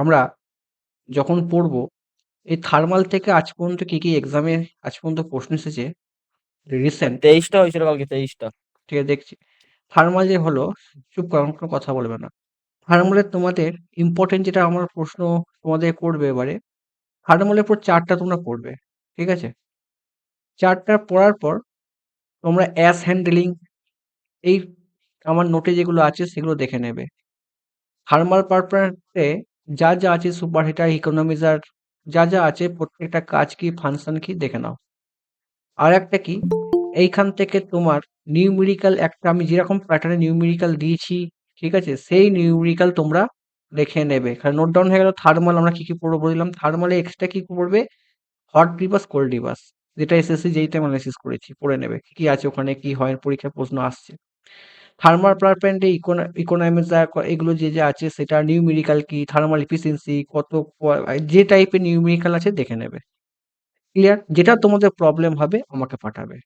আমরা যখন পড়বো এই থার্মাল থেকে আজ পর্যন্ত কি কি এক্সামে আজ পর্যন্ত প্রশ্ন এসেছে রিসেন্ট 23টা হয়েছিল কালকে, 23টা। ঠিক আছে দেখছি। থার্মাল যে হলো, চুপ করো, কোনো কথা বলবে না। থার্মালের তোমাদের ইম্পর্টেন্ট যেটা আমার প্রশ্ন তোমাদের করবে এবারে, থার্মালের পর চারটা তোমরা পড়বে, ঠিক আছে? চারটা পড়ার পর তোমরা অ্যাস হ্যান্ডলিং এই আমার নোটে যেগুলো আছে সেগুলো দেখে নেবে। থার্মাল পারপাসে যা যা আছে সুপার হিটার ইকোনমিজার যা যা আছে প্রত্যেকটা কাজ কি ফাংশন কি দেখে নাও। আর একটা কি, এইখান থেকে তোমার নিউমেরিক্যাল একটা আমি যেরকম প্যাটার্নে নিউমেরিক্যাল দিয়েছি, ঠিক আছে, সেই নিউমেরিক্যাল তোমরা দেখে নেবে। কারণ নোট ডাউন হয়ে গেল। থার্মাল আমরা কি কি পড়বো বললাম, থার্মালে এক্সট্রা কি পড়বে, হট রিভার্স কোল্ড রিভার্স, যেটা এসএসসি যেই টাইম অ্যানালাইসিস করেছি পড়ে নেবে কি কি আছে ওখানে, কি হয় পরীক্ষায় প্রশ্ন আসছে। থার্মাল প্লারপেন্টে ইকোনমিক্স এগুলো যে যে আছে সেটা নিউমেরিক্যাল কি, থার্মাল এফিসিয়েন্সি কত, যে টাইপের নিউমেরিক্যাল আছে দেখে নেবে। ক্লিয়ার? যেটা তোমাদের প্রবলেম হবে আমাকে পাঠাবে।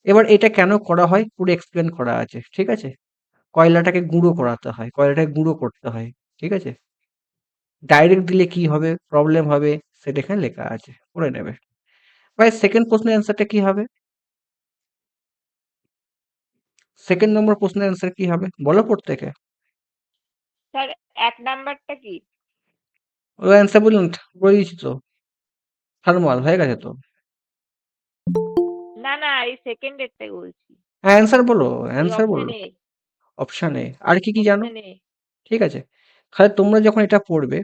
এবার এটা কেন করা হয় পুরো এক্সপ্লেন করা আছে, ঠিক আছে? কয়লাটাকে গুঁড়ো করাতে হয়, কয়লাটাকে গুঁড়ো করতে হয়, ঠিক আছে? ডাইরেক্ট দিলে কি হবে, প্রবলেম হবে, সেটা এখানে লেখা আছে, পড়ে নেবে। ভাই সেকেন্ড প্রশ্নের অ্যান্সারটা কি হবে? সেকেন্ড নম্বর প্রশ্নের অ্যান্সার কি হবে বলো প্রত্যেকে। স্যার 1 নাম্বারটা কি? ওই অ্যান্সার বলুন, বলে দিচ্ছি তো, থার্মাল হয়ে গেছে তো। না, না, এই সেকেন্ডেরটাই বলছি। হ্যাঁ অ্যান্সার বলো, এই অ্যান্সার অপশন বলো। এ, অপশন এ আর কি কি জানো, অপশন এ। ঠিক আছে? খালি তোমরা যখন এটা পড়বে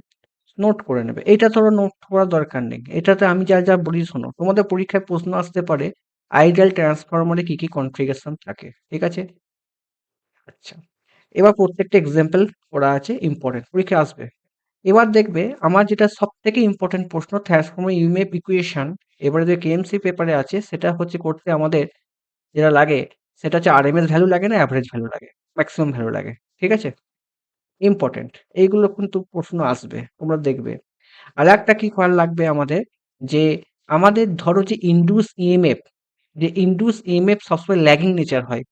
নোট করে নেবে। এইটা ধরো নোট করার দরকার নেই, এটাতে আমি যা যা বলি শোনো, তোমাদের পরীক্ষায় প্রশ্ন আসতে পারে আইডিয়াল ট্রান্সফরমারে কি কি কনফিগারেশন থাকে, ঠিক আছে? আচ্ছা, এবার প্রত্যেকটা এক্সাম্পল করা আছে, ইম্পর্টেন্ট পরীক্ষায় আসবে। এবার দেখবে আমার যেটা সব থেকে ইম্পর্টেন্ট প্রশ্ন ট্রান্সফর্মার ইউএমএফ ইকুয়েশন, এবারে যে কেএমসি পেপারে আছে সেটা হচ্ছে করতে আমাদের যেটা লাগে সেটা হচ্ছে আরএমএস ভ্যালু লাগে না অ্যাভারেজ ভ্যালু লাগে, ম্যাক্সিমাম ভ্যালু লাগে, ঠিক আছে? ইম্পর্টেন্ট এইগুলো কিন্তু প্রশ্ন আসবে তোমরা দেখবে। আর একটা কি করা লাগবে আমাদের, যে আমাদের ধরো যে ইনডিউস ইএমএফ, যে ইনডিউস ইএমএফ সবসময় ল্যাগিং নেচার হয়,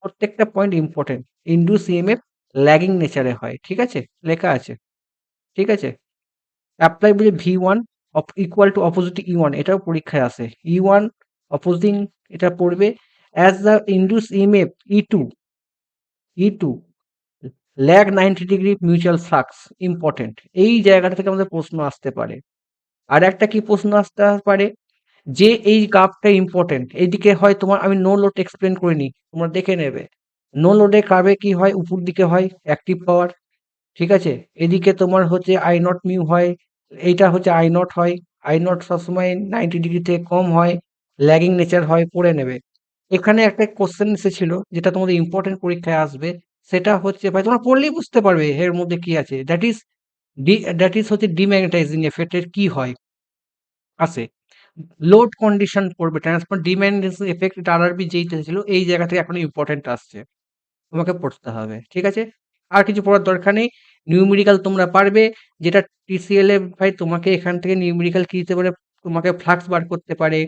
প্রত্যেকটা point important. Induce EMF lagging নেচারে হয়, ঠিক আছে, লেখা আছে, ঠিক আছে? অ্যাপ্লাই বলে V one equal to opposite E one, এটাও পরীক্ষায় আসে। ই ওয়ান অপোজিং, এটা পড়বে as the induce EMF E two lag 90 degree mutual flux, important. এই জায়গাটা থেকে আমাদের প্রশ্ন আসতে পারে। আর একটা কি প্রশ্ন আসতে পারে, যে এই কার্ভটা ইম্পর্টেন্ট, এইদিকে হয় তোমার, আমি নো লোড এক্সপ্লেন করিনি, তোমরা দেখে নেবে। নো লোডে কার্ভে কি হয়, উপর দিকে হয় অ্যাক্টিভ পাওয়ার, ঠিক আছে? এদিকে তোমার হচ্ছে আই নট মিউ হয়, এইটা হচ্ছে আই নট হয়। আই নট সবসময় 90 ডিগ্রি থেকে কম হয়, ল্যাগিং নেচার হয়, পড়ে নেবে। এখানে একটা কোশ্চেন এসেছিল যেটা তোমাদের ইম্পর্টেন্ট পরীক্ষায় আসবে, সেটা হচ্ছে ভাই তোমরা পড়লেই বুঝতে পারবে এর মধ্যে কি আছে, দ্যাট ইজ হচ্ছে ডিম্যাগনেটাইজিং এফেক্টের কি হয় আছে। লোড কন্ডিশন পড়বে, ট্রান্সফার ডিম্যাগনেটাইজিং এফেক্ট, এটা আরআরবি যেইটা ছিল এই জায়গা থেকে এখন ইম্পর্টেন্ট আসছে, তোমাকে পড়তে হবে, ঠিক আছে? আর কিছু পড়ার দরকার নেই। নিউমেরিক্যাল তোমরা পারবে, যেটা টিসিএল এ ভাই তোমাকে এখান থেকে নিউমেরিক্যাল কি দিতে পারে, তোমাকে ফ্লাক্স বার করতে পারে,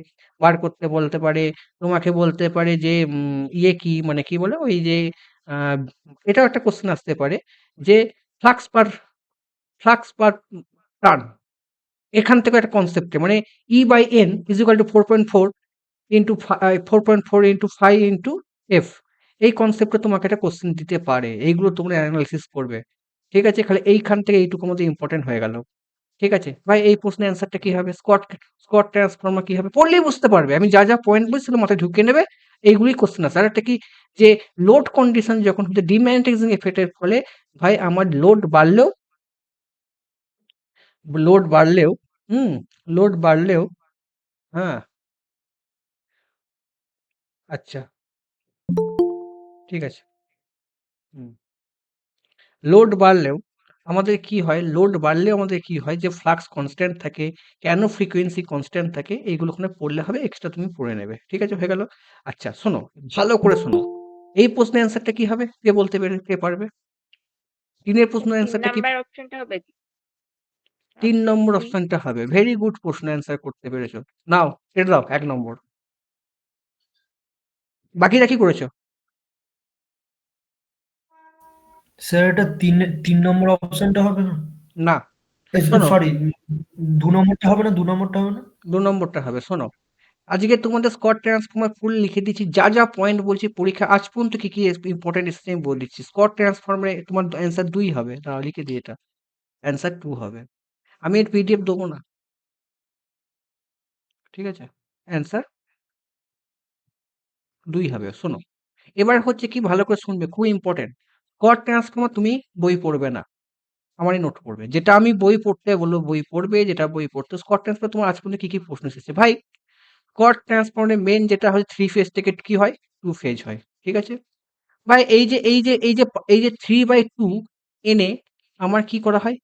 বার করতে বলতে পারে, তোমাকে বলতে পারে যে ইয়ে কি মানে কি বলে ওই যে আহ, এটাও একটা কোশ্চেন আসতে পারে যে flux per flux per turn, এখান থেকে একটা কনসেপ্টে মানে E by N is equal to 4.4 into 4.4 into 5 into F, এই কনসেপ্টে তোমাকে একটা কোশ্চেন দিতে পারে, এইগুলো তোমরা অ্যানালাইসিস করবে, ঠিক আছে? খালি এইখান থেকে এইটুকু মধ্যে ইম্পর্টেন্ট হয়ে গেল, ঠিক আছে ভাই? এই প্রশ্নের অ্যান্সারটা কি হবে, স্কট স্কট ট্রান্সফর্মার কি হবে, পড়লেই বুঝতে পারবে। আমি যা যা পয়েন্ট বলছি সেগুলো মাথায় ঢুকিয়ে নেবে, এইগুলি কোশ্চেন আছে। আর একটা কি, যে লোড কন্ডিশন যখন হচ্ছে ডিম্যাগনেটাইজিং এফেক্টের ফলে, ভাই আমার লোড বাড়লেও হুম লোড বাড়লেও, হ্যাঁ, আচ্ছা, ঠিক আছে। হুম, লোড বাড়লেও আমাদের কি হয়, লোড বাড়লেও আমাদের কি হয়, যে ফ্লাক্স কনস্ট্যান্ট থাকে, কেন ফ্রিকোয়েন্সি কনস্ট্যান্ট থাকে, এইগুলো ওখানে পড়লে হবে, এক্সট্রা তুমি পড়ে নেবে, ঠিক আছে, হয়ে গেল। আচ্ছা শোনো, ভালো করে শোনো, এই প্রশ্নের অ্যান্সারটা কি হবে, কে বলতে কে পারবে? তিনের প্রশ্নের 3 অ্যান্সারটা কি? নাম্বার অপশনটা হবে কি? 3 নম্বর থ্রি। অপশনটা হবে, ভেরি গুড, প্রশ্ন অ্যান্সার করতে পেরেছো। নাও এটা দাও 1 নম্বর, বাকিরা কি করেছো? স্যার এটা তিন তিন নম্বর অপশনটা হবে না? না, শোনো, সরি, 2 নম্বরটা হবে না? 2 নম্বরটা হবে না? 2 নম্বরটা হবে। শোনো, আজকে তোমাদের স্কট ট্রান্সফর্মার ফুল লিখে দিচ্ছি। যা, যা পয়েন্ট বলছি পরীক্ষা আজ পর্যন্ত কি ইম্পোর্টেন্ট এসেছে আমি বলে দিচ্ছি। স্কট ট্রান্সফর্মারে তোমার অ্যান্সার 2 হবে। দাঁড়াও লিখে দিই এটা। অ্যান্সার 2 হবে। আমি এর পিডিএফ দেবো না। ঠিক আছে? অ্যান্সার 2 হবে। শোনো, এবার হচ্ছে কি ভালো করে শুনবে, খুব ইম্পোর্টেন্ট। স্কট ট্রান্সফর্মার তুমি বই পড়বে না। আমারই নোট পড়বে। যেটা আমি বই পড়তে বলবো বই পড়বে, যেটা বই পড়তে স্কট ট্রান্সফর্মার তোমার আজ পর্যন্ত কি প্রশ্ন এসেছে? ভাই, স্কট ট্রান্সফর্মারের মেইন যেটা হয় 3 ফেজ থেকে কি হয়? 2 ফেজ হয়। ঠিক আছে? ভাই এই যে 3/2 এনে আমার কি করা হয়?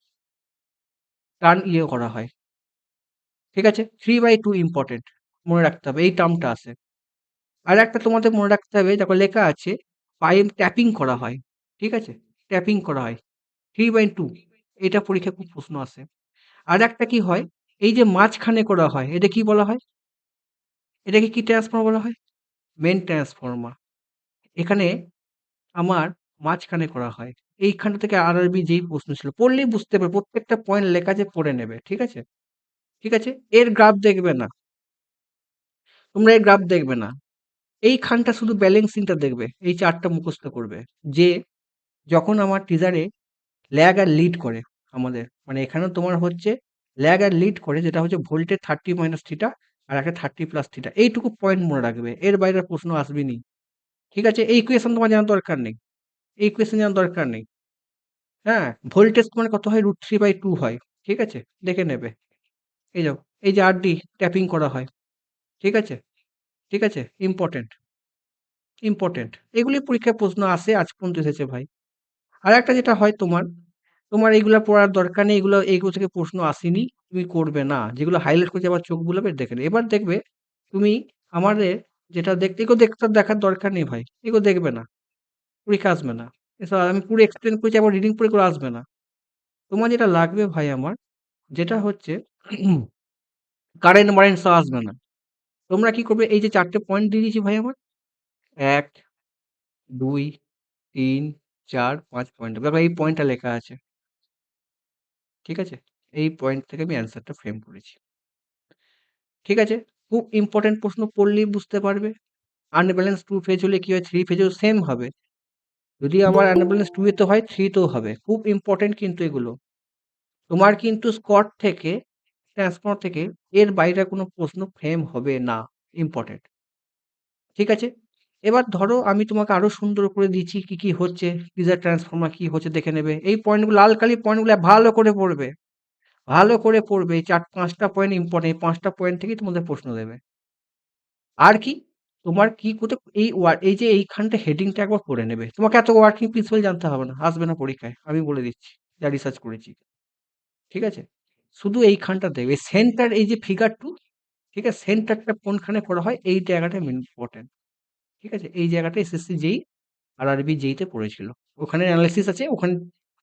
টার্ন করা হয়। ঠিক আছে? 3/2 ইম্পোর্টেন্ট। মনে রাখতে হবে। এই টার্মটা আছে। আর একটা তোমাদের মনে রাখতে হবে, দেখো লেখা আছে পাইপ ট্যাপিং করা হয়। ঠিক আছে? ট্যাপিং করা হয়। 3/2 এটা পরীক্ষায় খুব প্রশ্ন আসে। আর একটা কি হয়? এই যে মাঝখানে করা হয়, এটা কি বলা হয়? এটাকে কি ট্রান্সফর্মার বলা হয়? Main transformer. এখানে আমার মাঝখানে করা হয়। এইখানটা থেকে আরআরবি যেই প্রশ্ন ছিল, পড়লেই বুঝতে পারবে। প্রত্যেকটা পয়েন্ট লেখা আছে, পড়ে নেবে। ঠিক আছে? ঠিক আছে? এর গ্রাফ দেখবে না। তোমরা এর গ্রাফ দেখবে না। এইখানটা শুধু ব্যালেন্সিংটা দেখবে। এই চার্টটা মুখস্থ করবে। যে যখন আমার টিজারে ল্যাগ আর লিড করে আমাদের, মানে এখানেও তোমার হচ্ছে ল্যাগ আর লিড করে, যেটা হচ্ছে ভোল্টেজ 30 মাইনাস থিটা আর একটা 30 প্লাস থিটা। এইটুকু পয়েন্ট মনে রাখবে। এর বাইরে প্রশ্ন আসবেনি। ঠিক আছে? এই ইকুয়েশন তোমার জানার দরকার নেই। এই ইকুয়েশন জানার দরকার নেই। হ্যাঁ? ভোল্টেজ তোমার কত হয়? √3/2 হয়। ঠিক আছে? দেখে নেবে। এই যাও, এই যে আরডি ট্যাপিং করা হয়। ঠিক আছে? ঠিক আছে? Important, important. এগুলি পরীক্ষায় প্রশ্ন আসে, আজ পর্যন্ত এসেছে ভাই। আরেকটা যেটা হয় তোমার, তোমার এইগুলা পড়ার দরকার নেই। এইগুলো থেকে প্রশ্ন আসেনি। তুমি করবে না। যেগুলো হাইলাইট করেছি আবার চোখ বুলাবে, দেখে নেবে। এবার দেখবে তুমি আমাদের যেটা দেখতে, এগুলো দেখার দরকার নেই ভাই। এগুলো দেখবে না। পরীক্ষা আসবে না। এসব আমি পুরো এক্সপ্লেন করেছি, আবার রিডিং পড়ে এগুলো আসবে না। তোমার যেটা লাগবে ভাই আমার, যেটা হচ্ছে কারেন্ট মারেন্ট সব আসবে না। তোমরা কি করবে? এই যে 4 টে পয়েন্ট দিয়ে দিয়েছি ভাই আমার। ১, ২, ৩, ৪, ৫ পয়েন্ট। দেখো এই পয়েন্টটা লেখা আছে। ঠিক আছে? এই পয়েন্ট থেকে আমি অ্যান্সারটা ফ্রেম করেছি। ঠিক আছে? খুব ইম্পোর্টেন্ট প্রশ্ন, পড়লেই বুঝতে পারবে। আনব্যালেন্স 2 ফেজ হলে কি হয়? 3 ফেজেও সেম হবে। যদি আমার আনব্যালেন্স 2 এ তো হয়, 3 তেও হবে। খুব ইম্পোর্টেন্ট কিন্তু এগুলো। তোমার কিন্তু স্কট থেকে, ট্রান্সফর্মার থেকে এর বাইরে কোনো প্রশ্ন ফ্রেম হবে না। ইম্পোর্টেন্ট। ঠিক আছে? এবার ধরো আমি তোমাকে আরো সুন্দর করে দিচ্ছি কি হচ্ছে, টিজার ট্রান্সফর্মার কি হচ্ছে দেখে নেবে। এই পয়েন্টগুলো, লাল কালি পয়েন্টগুলো ভালো করে পড়বে। ভালো করে পড়বে। এই ৫টা পয়েন্ট ইম্পোর্টেন্ট। এই ৫টা পয়েন্ট থেকেই তোমাদের প্রশ্ন দেবে। আর কি? তোমার কি করতে, এই যে এইখানটা হেডিংটা একবার পড়ে নেবে। তোমাকে এত ওয়ার্কিং প্রিন্সিপাল জানতে হবে না। আসবে না পরীক্ষায়। আমি বলে দিচ্ছি। যা রিসার্চ করেছি। ঠিক আছে? শুধু এইখানটা দেখবে। সেন্টার, এই যে ফিগার 2, ঠিক আছে? সেন্টারটা কোনখানে করা হয়, এই জায়গাটা ইম্পোর্টেন্ট। ঠিক আছে? এই জায়গাটা এসএসসি যেই আর আরবি যেইতে পড়েছিল। ওখানে অ্যানালিসিস আছে, ওখানে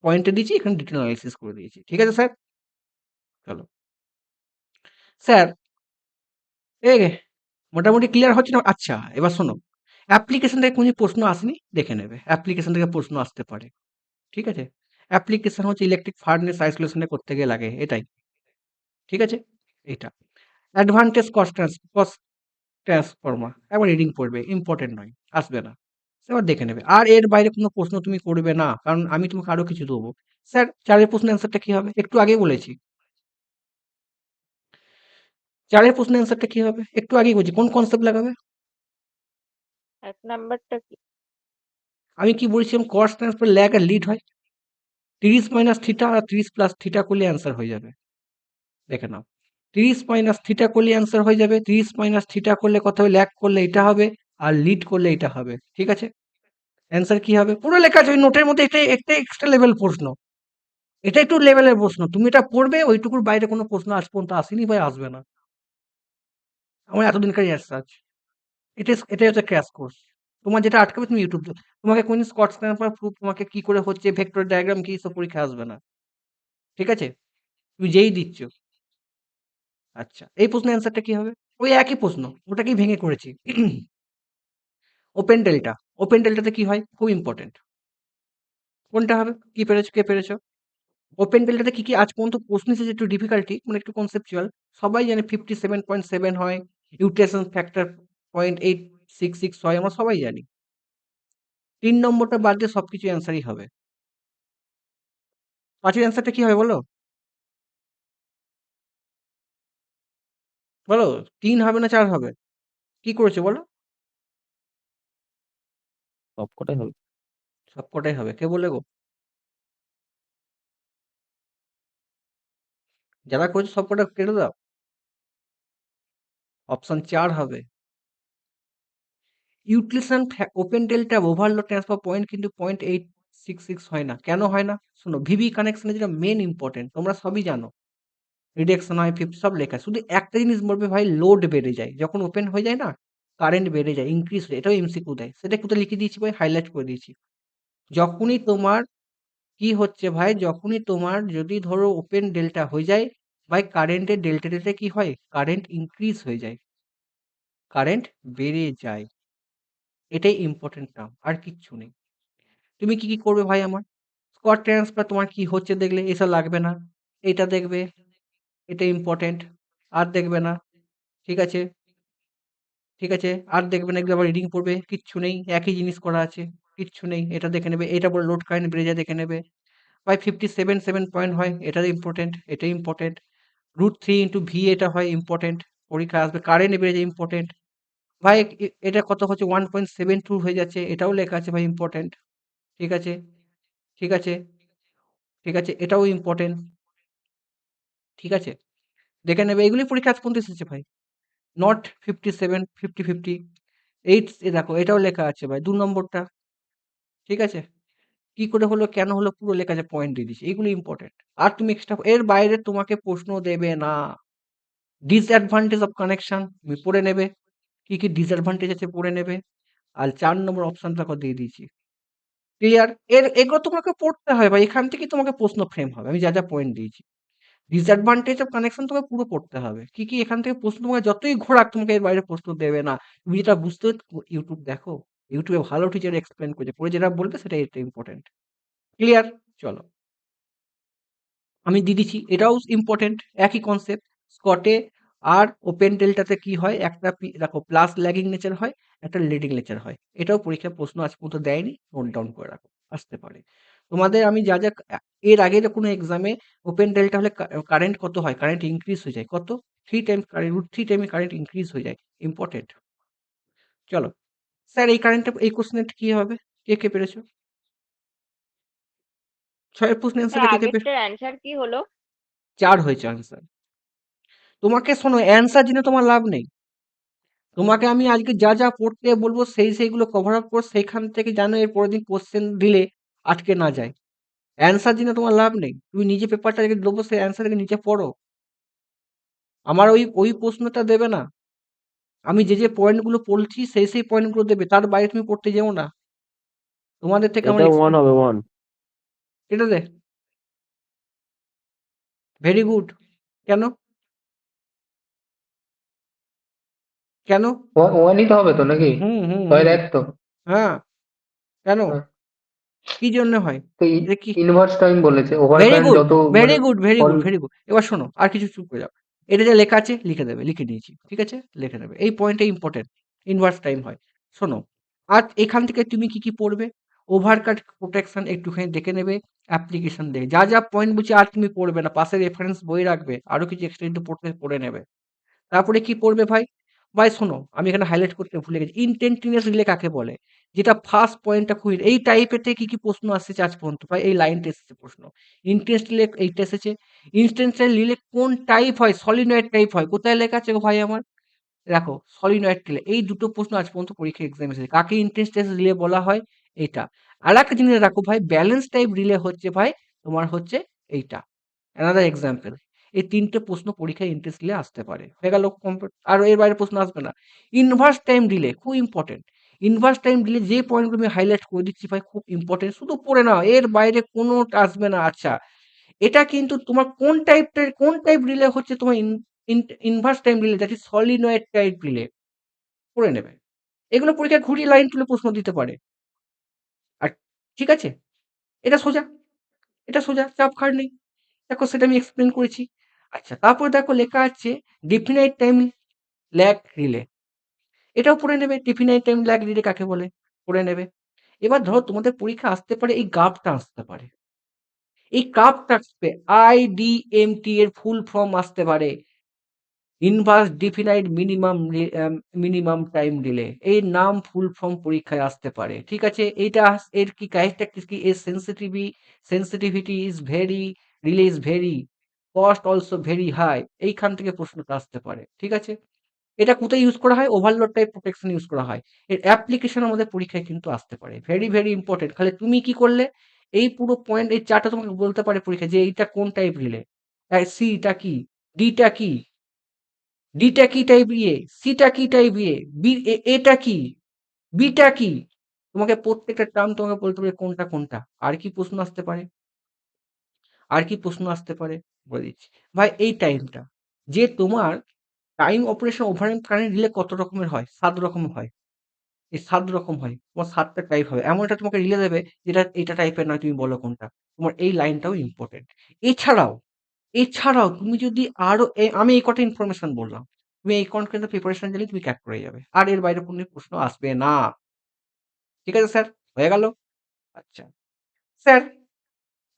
পয়েন্টে দিয়েছি, এখানে ডিটেল অ্যানালিসিস করে দিয়েছি। ঠিক আছে স্যার? চলো। স্যার, এই মোটামুটি ক্লিয়ার হচ্ছে না? আচ্ছা, এবার শোনো। অ্যাপ্লিকেশন থেকে কোনো প্রশ্ন আসেনি, দেখে নেবে। অ্যাপ্লিকেশন থেকে প্রশ্ন আসতে পারে। ঠিক আছে? অ্যাপ্লিকেশন হচ্ছে ইলেকট্রিক ফার্নেস আইসোলেশন এ করতে গিয়ে লাগে, এটাই। ঠিক আছে? এইটা। Advantage cost transformer. একবার রিডিং পড়বে, ইম্পোর্টেন্ট নয়, আসবে না। এবার দেখে নেবে। আর এর বাইরে কোনো প্রশ্ন তুমি করবে না, কারণ আমি তোমাকে আরো কিছু দেবো। স্যার, ৪ এর প্রশ্নের অ্যান্সারটা কি হবে? একটু আগেই বলেছি। ৪ এর প্রশ্নের অ্যান্সারটা কি হবে? একটু আগেই বলছি। কোন কনসেপ্ট লাগাবে? ১ নাম্বারটা কি? আমি কি বলেছিলাম? কস ট্রান্সফার ল্যাগ আর লিড হয়। ৩০ মাইনাস থিটা আর ৩০ প্লাস থিটা করলে অ্যান্সার হয়ে যাবে। দেখে নাও। ৩০ মাইনাস থিটা করলে অ্যান্সার হয়ে যাবে। ৩০ মাইনাস থিটা করলে কত হবে? ল্যাগ করলে এটা হবে। আর লিড করলে এটা হবে। ঠিক আছে? অ্যান্সার কি হবে? পুরো লেখা আছে ওই নোটের মধ্যে। এটা একটা এক্সট্রা লেভেল প্রশ্ন। এটা একটু লেভেলের প্রশ্ন। তুমি এটা পড়বে, ওইটুকুর বাইরে কোনো প্রশ্ন আজ পর্যন্ত আসেনি ভাই, আসবে না। আমার এতদিনকার রিসার্চ। এটাই হচ্ছে ক্র্যাশ কোর্স। তোমার যেটা আটকাবে তুমি ইউটিউব, তোমাকে কোন স্কট ট্রান্সফার প্রুফ, তোমাকে কি করে হচ্ছে, ভেক্টর ডায়াগ্রাম কি, সব পরীক্ষা আসবে না। ঠিক আছে? তুমি যেই দিচ্ছ। আচ্ছা, এই প্রশ্নের অ্যান্সারটা কি হবে? ওই একই প্রশ্ন, ওটাকেই ভেঙে করেছি। Open delta. ওপেন ডেল্টাতে কি হয়? খুব ইম্পর্টেন্ট। কোনটা হবে? কি পেরেছো? কে পেরেছো? ওপেন ডেল্টাতে কি আজ পর্যন্ত প্রশ্ন এসেছে একটু ডিফিকাল্টি, মানে একটু কনসেপচুয়াল। সবাই জানে 57.7 হয়, ইউটেশন ফ্যাক্টর 0.866 হয়, আমরা সবাই জানি। 3 নম্বরটা বাদ দিয়ে সবকিছু অ্যান্সারই হবে। 5 এর অ্যান্সারটা কি হবে বলো? বলো, 3 হবে না 4 হবে? কি করেছো বলো? সবকটাই হবে। সবকটাই হবে। কে বললে গো? যারা করেছো সবকটা কেটে দাও। অপশন 4 হবে। Utilisation open delta overload transfer point কিন্তু 0.866 হয় না। কেন হয় না? শোনো, ভিভি কানেকশনে যেটা মেন ইম্পর্টেন্ট তোমরা সবই জানো। রিডাকশন হয়, সব লেখা। শুধু একটা জিনিস বলবে ভাই, লোড বেড়ে যায়। যখন ওপেন হয়ে যায় না, কারেন্ট বেড়ে যায়, ইনক্রিজ হয়ে যায়। এটাও এমসিকিউ দেয়। সেটা কোথায় লিখে দিয়েছি ভাই? হাইলাইট করে দিয়েছি। যখনই তোমার কি হচ্ছে ভাই, যখনই তোমার যদি ধরো ওপেন ডেল্টা হয়ে যায় ভাই, কারেন্টের ডেল্টাতে কি হয়? কারেন্ট ইনক্রিজ হয়ে যায়, কারেন্ট বেড়ে যায়। এটাই ইম্পর্টেন্ট টার্ম, আর কিচ্ছু নেই। তুমি কি করবে ভাই আমার? স্কট ট্রান্সফার তোমার কি হচ্ছে দেখলে এসব লাগবে না। এটা দেখবে, এটা ইম্পর্টেন্ট। আর দেখবে না। ঠিক আছে, ঠিক আছে, আর দেখবে না। এগুলো আবার রিডিং পড়বে, কিচ্ছু নেই। একই জিনিস করা আছে, কিচ্ছু নেই। এটা দেখে নেবে। এটা বলে লোড কারেন্ট বেড়ে যায়, দেখে নেবে। ভাই 57.7 পয়েন্ট হয়, এটা ইম্পর্টেন্ট, এটা ইম্পর্টেন্ট। √3 ইন্টু ভি এটা হয় ইম্পর্টেন্ট, পরীক্ষায় আসবে। কারেন্ট বেড়ে যায়, ইম্পর্টেন্ট। ভাই এটা কত হচ্ছে? 1.72 হয়ে যাচ্ছে, এটাও লেখা আছে ভাই, ইম্পর্টেন্ট। ঠিক আছে, ঠিক আছে, ঠিক আছে, এটাও ইম্পর্টেন্ট। ঠিক আছে, দেখে নেবে। এগুলি পরীক্ষা আজ পর্যন্ত এসেছে ভাই। নট 57, 50, 8 এ দেখো, এটাও লেখা আছে ভাই 2 নম্বরটা। ঠিক আছে, কি করে হলো, কেন হলো, পুরো লেখা আছে, পয়েন্ট দিয়ে দিচ্ছি। এগুলো ইম্পর্টেন্ট। আর তুমি এক্সট্রা এর বাইরে তোমাকে প্রশ্ন দেবে না। ডিসঅ্যাডভান্টেজ অফ কানেকশন তুমি পড়ে নেবে, কি কি ডিসঅ্যাডভান্টেজ আছে পড়ে নেবে। আর 4 নম্বর অপশন দেখো দিয়ে দিয়েছি। ক্লিয়ার? এগুলো তোমাকে পড়তে হয় ভাই, এখান থেকেই তোমাকে প্রশ্ন ফ্রেম হবে। আমি যা পয়েন্ট দিয়েছি। ডিসঅ্যাডভান্টেজ অফ কানেকশন তোমাকে পুরো পড়তে হবে। কি কি এখান থেকে প্রশ্ন, তোমাকে যতই ঘোরাক তোমাকে এর বাইরে প্রশ্ন দেবে না। তুমি যেটা বুঝতে ইউটিউব দেখো, ইউটিউবে ভালো টিচার এক্সপ্লেন করছে, পড়ে যেটা বলবে সেটাই ইম্পর্টেন্ট। ক্লিয়ার? চলো, আমি দিয়ে দিচ্ছি। এটাও ইম্পর্টেন্ট, একই কনসেপ্ট। স্কটে আর ওপেন ডেল্টাতে কি হয়? একটা দেখো, প্লাস ল্যাগিং নেচার হয়, একটা লিডিং নেচার হয়। এটাও পরীক্ষায় প্রশ্ন আজ পর্যন্ত দেয়নি, নোট ডাউন করে রাখো, আসতে পারে। তোমাদের আমি যা যা এর আগের কোনো এক্সামে ওপেন ডেল্টা হলে কারেন্ট কত হয়? কারেন্ট ইনক্রিজ হয়ে যায়। কত? 3 টাইমস, √3 টাইমে কারেন্ট ইনক্রিজ হয়ে যায়। ইম্পর্টেন্ট। চলো স্যার, এই কারেন্টটা, এই কোশ্চেনটা কি হবে? কে কে পেরেছো? 6 এর প্রশ্নের স্যার অ্যান্সারটা কে কে পেরেছো? আগেরটার অ্যান্সার কি হলো? 4 হয়েছে অ্যান্সার। তোমাকে শোনো, অ্যান্সার জেনে তোমার লাভ নেই। তোমাকে আমি আজকে যা যা পড়তে বলবো সেইগুলো কভার আপ করে সেইখান থেকে জানো এর পরের দিন কোশ্চেন দিলে আটকে না যায়। অ্যান্সার জেনে তোমার লাভ নেই। তুমি নিজে পেপারটা আজকে দেবো, সেই অ্যান্সার থেকে নিচে পড়ো। আমার ওই ওই প্রশ্নটা দেবে না। আমি যে পয়েন্টগুলো বলছি সেই পয়েন্টগুলো দেবে, তার বাইরে তুমি পড়তে যেও না। তোমাদের থেকে আমার এটা 1 এক্সপেক্ট। হবে 1। এটা দে। Very good. কেন? কেন? ওয়ানই তো হবে তো নাকি? হুম, হুম, ছয়ের হুম। এক তো? হ্যাঁ, কেন? হ্যাঁ। কি জন্য হয়? তো এটা কি? ইনভার্স টাইম বলেছে, ওভার ভেরি কারেন্ট গুড, যত ভেরি মানে good, very fall. Good, very good, very good. এবার শোনো, আর কিছু চুপ করে যাও। এটা যা লেখা আছে লিখে দেবে, লিখে দিয়েছি। ঠিক আছে, লিখে দেবে। এই পয়েন্টটা ইনভার্স টাইম হয়। শোনো, আর এখান থেকে তুমি কি কি পড়বে? ওভারকাট প্রোটেকশন একটুখানি দেখে নেবে, অ্যাপ্লিকেশন দেখে যা যা পয়েন্ট বলছি, আর তুমি পড়বে না। পাশে রেফারেন্স বই রাখবে, আরো কিছু এক্সট্রা কিন্তু পড়তে পড়ে নেবে। তারপরে কি পড়বে ভাই? ভাই শোনো, আমি এখানে হাইলাইট করতে ভুলে গেছি। ইনটেনটিনিয়াস রিলে কাকে বলে? যেটা ফার্স্ট পয়েন্টটা খুবই, এই টাইপের থেকে কি কি প্রশ্ন আসছে আজ পর্যন্ত ভাই? এই লাইনটা এসেছে প্রশ্ন। ইনটেন্স রিলে এইটা এসেছে। ইনস্ট্যান্সিয়াল রিলে কোন টাইপ হয়? সলিনয়েড টাইপ হয়। কোথায় লেখা আছে গো ভাই আমার? দেখো, সলিনয়েড রিলে। এই দুটো প্রশ্ন আজ পর্যন্ত পরীক্ষা এক্সাম এসেছে। কাকে ইনটেন্স রিলে বলা হয়? এটা। আর একটা জিনিস রাখো ভাই, ব্যালেন্স টাইপ রিলে হচ্ছে ভাই তোমার হচ্ছে এইটা। Another example. এই ৩ টে প্রশ্ন পরীক্ষায় ইন্টারেস্টলি আসতে পারে। হয়ে গেল কমপ্লিট, আর এর বাইরে প্রশ্ন আসবে না। ইনভার্স টাইম ডিলে খুব ইম্পর্টেন্ট। ইনভার্স টাইম ডিলে যে পয়েন্টগুলো আমি হাইলাইট করে দিচ্ছি ভাই, খুব ইম্পর্টেন্ট। শুধু পড়ে নাও, এর বাইরে কোনো আসবে না। আচ্ছা, এটা কিন্তু তোমার কোন টাইপ রিলে হচ্ছে তোমার inverse time relay, that is solenoid type relay. পড়ে নেবে। এগুলো পরীক্ষায় ঘুরিয়ে লাইন তুলে প্রশ্ন দিতে পারে। আর ঠিক আছে, এটা সোজা, এটা সোজা, চাপ খাট নেই। দেখো সেটা আমি এক্সপ্লেন করেছি। আচ্ছা, তারপর দেখো লেখা আছে ডিফিনাইট টাইম ল্যাগ রিলে। এটাও পড়ে নেবে, ডিফিনাইট টাইম ল্যাগ রিলে কাকে বলে, পড়ে নেবে। এবার ধরো তোমাদের পরীক্ষা আসতে পারে এই গ্রাফটা আসতে পারে, এই গ্রাফটা আসবে আইডিএমটি এর ফুল ফর্ম আসতে পারে inverse definite minimum time delay. এর নাম ফুল ফর্ম পরীক্ষায় আসতে পারে, ঠিক আছে। এইটা এর কি ক্যারেক্টারিস্টিক্স কি, এর sensitivity is very, relay is very, cost also very high, এইখান থেকে প্রশ্নটা আসতে পারে, ঠিক আছে। এটা কোথায় ইউজ করা হয়, ওভারলোড টাইপ প্রোটেকশন ইউজ করা হয়। এর অ্যাপ্লিকেশন আমাদের পরীক্ষায় কিন্তু আসতে পারে, ভেরি ভেরি ইম্পর্টেন্ট। খালি তুমি কি করলে, এই পুরো পয়েন্ট এই চারটা তোমাকে বলতে পারে পরীক্ষায় যে এইটা কোন টাইপ রিলে, সিটা কি, ডিটা কি, ডিটা কি টাইপ ইয়ে, সিটা কি টাইপ ইয়ে, এটা কি, বিটা কি, তোমাকে প্রত্যেকটা টার্ম তোমাকে বলতে পারে কোনটা কোনটা। আর কি প্রশ্ন আসতে পারে, আর কি প্রশ্ন আসতে পারে বলে দিচ্ছি ভাই। এই টাইমটা যে তোমার টাইম অপারেশন ওভারহ্যান্ড কারেন্ট রিলে কত রকমের হয়, 7 রকম হয়। এই 7 রকম হয়, তোমার 7টা টাইপ হবে। এমন একটা তোমাকে রিলে দেবে যেটা এটা টাইপের নয়, তুমি বলো কোনটা। তোমার এই লাইনটাও ইম্পর্টেন্ট। এছাড়াও এছাড়াও তুমি যদি আরো আমি এই কটা ইনফরমেশন বললাম, তুমি এই কনটেন্ট প্রিপারেশন জানলে তুমি ক্র্যাক করে যাবে, আর এর বাইরে কোনো প্রশ্ন আসবে না। ঠিক আছে স্যার, হয়ে গেল। আচ্ছা স্যার,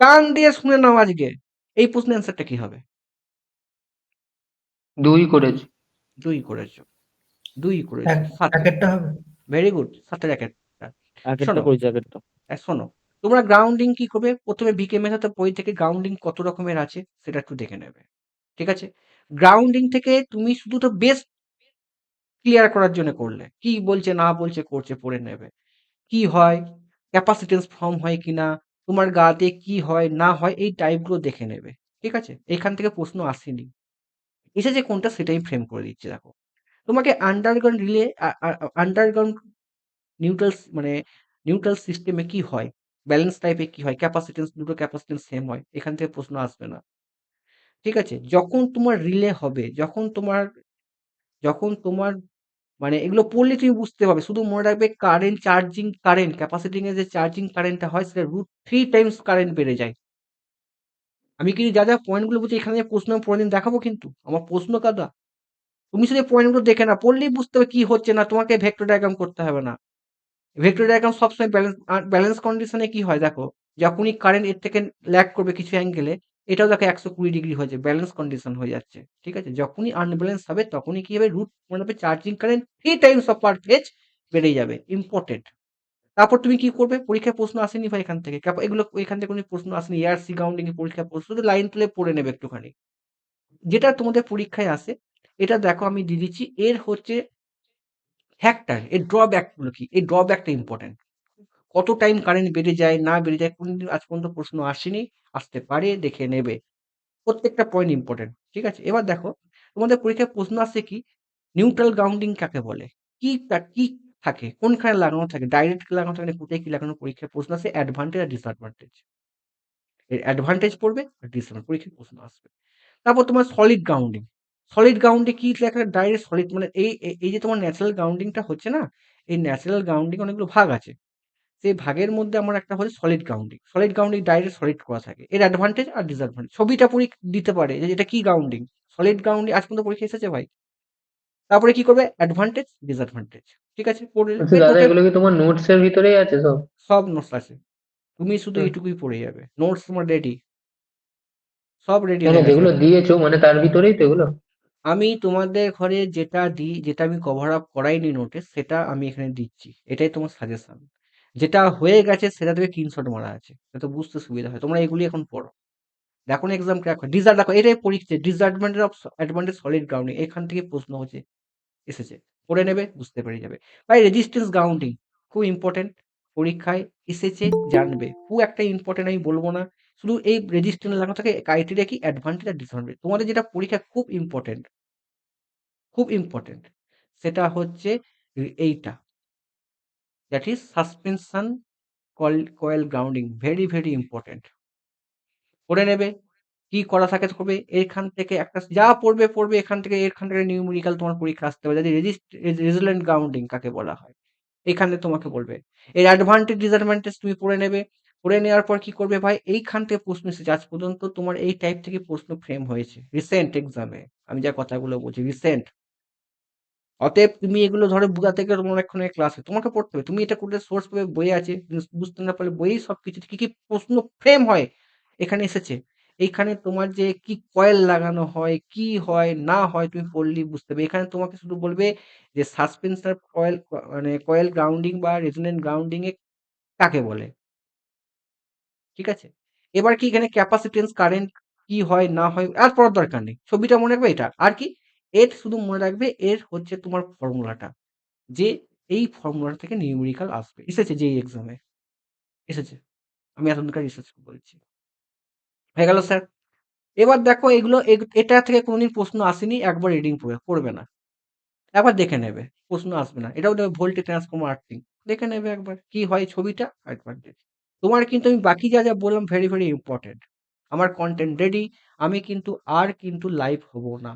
কান দিয়ে শুনে নাও আজকে এই প্রশ্নের অ্যান্সারটা কি হবে। 2 করেছি। 2 করেছো, 2 করেছো, এক 7। একটা হবে। ভেরি গুড, 7 এর একটা। আগেরটা শোনো, করেছি আগেরটা। শোনো, তোমরা গ্রাউন্ডিং কি করবে, প্রথমে বিকে মেথাতে বই থেকে গ্রাউন্ডিং কত রকমের আছে সেটা একটু দেখে নেবে, ঠিক আছে। গ্রাউন্ডিং থেকে তুমি শুধু তো বেস ক্লিয়ার করার জন্য করলে, কি বলছে না বলছে করছে পড়ে নেবে। কি হয়, ক্যাপাসিটেন্স ফর্ম হয় কিনা, তোমার গাতে কি হয় না হয়, এই টাইপগুলো দেখে নেবে, ঠিক আছে। এখান থেকে প্রশ্ন আসেনি, এসেছে কোনটা সেটাই ফ্রেম করে দিচ্ছে। দেখো তোমাকে আন্ডারগ্রাউন্ড রিলে, আন্ডারগ্রাউন্ড নিউট্রাল মানে নিউট্রাল সিস্টেমে কি হয়, ব্যালেন্স টাইপে কি হয়, ক্যাপাসিটেন্স, দুটো ক্যাপাসিটেন্স সেম হয়, এখান থেকে প্রশ্ন আসবে না, ঠিক আছে। যখন তোমার রিলে হবে, যখন তোমার মানে এগুলো পড়লে তুমি বুঝতে পারবে, শুধু মনে রাখবে কারেন্ট, চার্জিং কারেন্ট, ক্যাপাসিটিং এর যে চার্জিং কারেন্টটা হয় সেটা √3 কারেন্ট বেড়ে যায়। আমি কিন্তু যা যা পয়েন্টগুলো বলছি এখানে যে প্রশ্ন আমি পরের দিন দেখাবো, কিন্তু আমার প্রশ্ন কাদা, তুমি শুধু পয়েন্টগুলো দেখে না পড়লেই বুঝতে হবে কি হচ্ছে না, তোমাকে ভেক্টর ডায়াগ্রাম করতে হবে না। ভেক্টর ডায়াগ্রাম সবসময় ব্যালেন্স কন্ডিশনে কি হয় দেখো, যখনই কারেন্ট এর থেকে ল্যাগ করবে কিছু অ্যাঙ্গেলে, এটাও দেখো 120 ডিগ্রি হয়ে যায়, ব্যালেন্স কন্ডিশন হয়ে যাচ্ছে, ঠিক আছে। যখনই আনব্যালেন্স হবে তখনই কি হবে, রুট মনে হবে charging current 3 Times of per phase বেড়ে যাবে, ইম্পর্টেন্ট। তারপর তুমি কি করবে, পরীক্ষায় প্রশ্ন আসেনি ভাই এখান থেকে, এগুলো এখান থেকে কোনো প্রশ্ন আসেনি, এআরসি গ্রাউন্ডিং এর পরীক্ষায় প্রশ্ন, শুধু লাইন তুলে পড়ে নেবে একটুখানি। যেটা তোমাদের পরীক্ষায় আসে, এটা দেখো আমি দিয়ে দিচ্ছি, এর হচ্ছে ফ্যাক্টর, এর ড্রব্যাক গুলো কি, এই ড্রব্যাকটা ইম্পর্টেন্ট। কত টাইম কারেন্ট বেড়ে যায় না বেড়ে যায়, কোনদিন আজ পর্যন্ত প্রশ্ন আসেনি, আসতে পারে, দেখে নেবে। প্রত্যেকটা পয়েন্ট ইম্পর্টেন্ট, ঠিক আছে। এবার দেখো তোমাদের পরীক্ষায় প্রশ্ন আসছে কি, নিউট্রাল গ্রাউন্ডিং কাকে বলে, কি থাকে, কোনখানে লাগানো থাকে, ডাইরেক্ট লাগানো থাকে না কোথায় কি লাগানো, পরীক্ষায় প্রশ্ন আসে অ্যাডভান্টেজ আর ডিসঅ্যাডভান্টেজ। এর অ্যাডভান্টেজ পড়বে আর ডিসঅ্যাডভান্টেজ পরীক্ষায় প্রশ্ন আসবে। তারপর তোমার সলিড গ্রাউন্ডিং, সলিড গ্রাউন্ডে কি লেখা, ডাইরেক্ট সলিড মানে এই যে তোমার ন্যাচারাল গ্রাউন্ডিংটা হচ্ছে না, এই ন্যাচারাল গ্রাউন্ডিং অনেকগুলো ভাগ আছে, সেই ভাগের মধ্যে আমার একটা হচ্ছে solid grounding. Solid grounding direct solid করা থাকে, এর অ্যাডভান্টেজ আর ডিসঅ্যাডভান্টেজ ছবিটা দিতে পারে যে এটা কি গ্রাউন্ডিং, সলিড গ্রাউন্ডিং আজ পর্যন্ত পরীক্ষা এসেছে ভাই। তারপরে কি করবে, অ্যাডভান্টেজ ডিসঅ্যাডভান্টেজ, ঠিক আছে, আচ্ছা দাদা, টোটাল এগুলো কি তোমার নোটস এর ভিতরেই আছে সব? সব নোটস আছে, তুমি শুধু হুম। এটুকুই পড়ে যাবে, নোটস তোমার রেডি, সব রেডি না না, হয়ে গেছে। যেগুলো দিয়েছো মানে তার ভিতরেই তো এগুলো? আমি তোমাদের ঘরে যেটা দিই, যেটা আমি কভার আপ করাইনি নোটে, সেটা আমি এখানে দিচ্ছি, এটাই তোমার সাজেশন। যেটা হয়ে গেছে সেটা থেকে স্ক্রিনশট মারা আছে, যাতে বুঝতে সুবিধা হয়, তোমরা এগুলি এখন পড়ো। দেখো না এক্সাম ক্র্যাক হয়, দেখো এটাই পরীক্ষা, disadvantage of advantage solid grounding, এখান থেকে প্রশ্ন হচ্ছে, এসেছে, পড়ে নেবে, বুঝতে পেরে যাবে। ভাই রেজিস্ট্যান্স গ্রাউন্ডিং খুব ইম্পর্টেন্ট, পরীক্ষায় এসেছে, জানবে, খুব একটা ইম্পর্টেন্ট আমি বলবো না, শুধু এই রেজিস্ট্যান্স লাগানো থাকে, ক্রাইটেরিয়া কি, অ্যাডভান্টেজ আর ডিসঅ্যাডভান্টেজ। তোমাদের যেটা পরীক্ষা খুব ইম্পর্টেন্ট, খুব ইম্পর্টেন্ট, সেটা হচ্ছে এইটা, that is suspension coil grounding, very very important, পড়ে নেবে। কি করা থাকে করবে, এখান থেকে একটা যা পড়বে এখান থেকে নিউমেরিক্যাল তোমার পরীক্ষা আসতে পারে, যদি রেজিলেন্ট গ্রাউন্ডিং কাকে বলা হয়, এখানে তোমাকে বলবে। এর অ্যাডভান্টেজ ডিসঅ্যাডভান্টেজ তুমি পড়ে নেবে, করে নেওয়ার পর কি করবে ভাই, এইখান থেকে প্রশ্ন এসেছে আজ পর্যন্ত তোমার এই টাইপ থেকে প্রশ্ন ফ্রেম হয়েছে রিসেন্ট এক্সামে, আমি যা কথাগুলো বলছি রিসেন্ট। অতএব তুমি এগুলো ধরো বুঝা থেকে তোমার এক্ষুনি ক্লাসে তোমাকে পড়তে হবে, তুমি এটা করলে সোর্স পাবে বই আছে, বুঝতে না পারলে বইয়েই সবকিছু কি কি প্রশ্ন ফ্রেম হয় এখানে এসেছে। এইখানে তোমার যে কি কয়েল লাগানো হয়, কি হয় না হয় তুমি পড়লেই বুঝতে হবে। এখানে তোমাকে শুধু বলবে যে সাসপেন্সার কয়েল, মানে কয়েল গ্রাউন্ডিং বা রেজোনেন্ট গ্রাউন্ডিং এ কাকে বলে, ঠিক আছে? এবার কি এখানে ক্যাপাসিটেন্স কারেন্ট কি হয় না হয় আর পড়ার দরকার নেই, ছবিটা মনে রাখবে এটা আর কি। এর শুধু মনে রাখবে এর হচ্ছে তোমার ফর্মুলাটা, যে এই ফর্মুলা থেকে নিউমেরিক্যাল আসবে, এসেছে যেই এক্সামে এসেছে, আমি এতদিনকার রিসার্চ বলছি। হয়ে গেল স্যার। এবার দেখো এগুলো এটা থেকে কোনোদিন প্রশ্ন আসেনি, একবার রিডিং পড়বে না, একবার দেখে নেবে, প্রশ্ন আসবে না। এটাও দেবে ভোল্টেজ ট্রান্সফর্মার আর্থিং, দেখে নেবে একবার কি হয় ছবিটা একবার দেখে। তোমার কিন্তু আমি বাকি যা যা বললাম ভেরি ভেরি ইম্পর্টেন্ট, আমার কন্টেন্ট রেডি, আমি কিন্তু আর কিন্তু লাইভ হব না,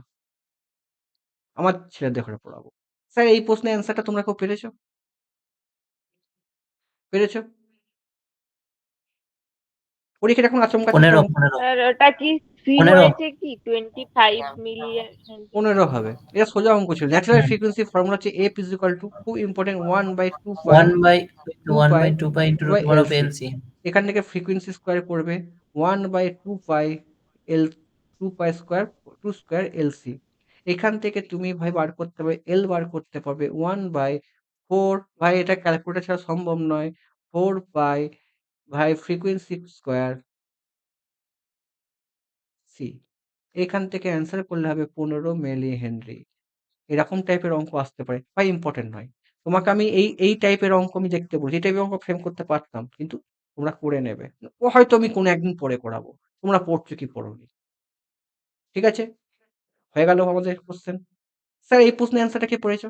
আমার ছেলেদের ঘরে পড়াবো। স্যার এই প্রশ্নের অ্যান্সারটা তোমরা কেউ পেরেছো? পেরেছো? পরীক্ষাটা এখন আচমকা চাচ্ছে 15 অঙ্ক 15 স্যার ওটা কি ফি 15 হয়েছে কি 25 মিলিয়ন? 15 হবে, এটা সোজা অঙ্ক ছিল। ন্যাচারাল ফ্রিকোয়েন্সি ফর্মুলা হচ্ছে এফ ইজ ইকুয়াল টু খুব ইম্পর্টেন্ট 1 বাই 2 পাই 1 by 2 1 পাই by 2 pi into 2 root by 1 of LC, LC। এখান থেকে ফ্রিকোয়েন্সি স্কোয়ার করবে 1 by 2 pi L 2 pi square 2 square LC. এখান থেকে তুমি ভাই বার করতে পারবে এল, বার করতে পারবে 1 বাই 4, ভাই এটা ক্যালকুলেটর ছাড়া সম্ভব নয়, 4 পাই ভাই ফ্রিকোয়েন্সি স্কোয়ার সি। এখান থেকে অ্যান্সার করলে হবে 15 মিলি হেনরি। এরকম টাইপের অঙ্ক আসতে পারে বা ইম্পর্টেন্ট নয়। তোমাকে আমি এই টাইপের অঙ্ক আমি দেখতে বলছি, এই টাইপের অঙ্ক ফ্রেম করতে পারতাম, কিন্তু তোমরা করে নেবে। ও হয়তো আমি কোনো একদিন পরে করাবো, তোমরা পড়ছো কি পড়োনি, ঠিক আছে? হয়ে গেল আমাদের কোশ্চেন। স্যার এই প্রশ্নের অ্যান্সারটা কে পড়েছো?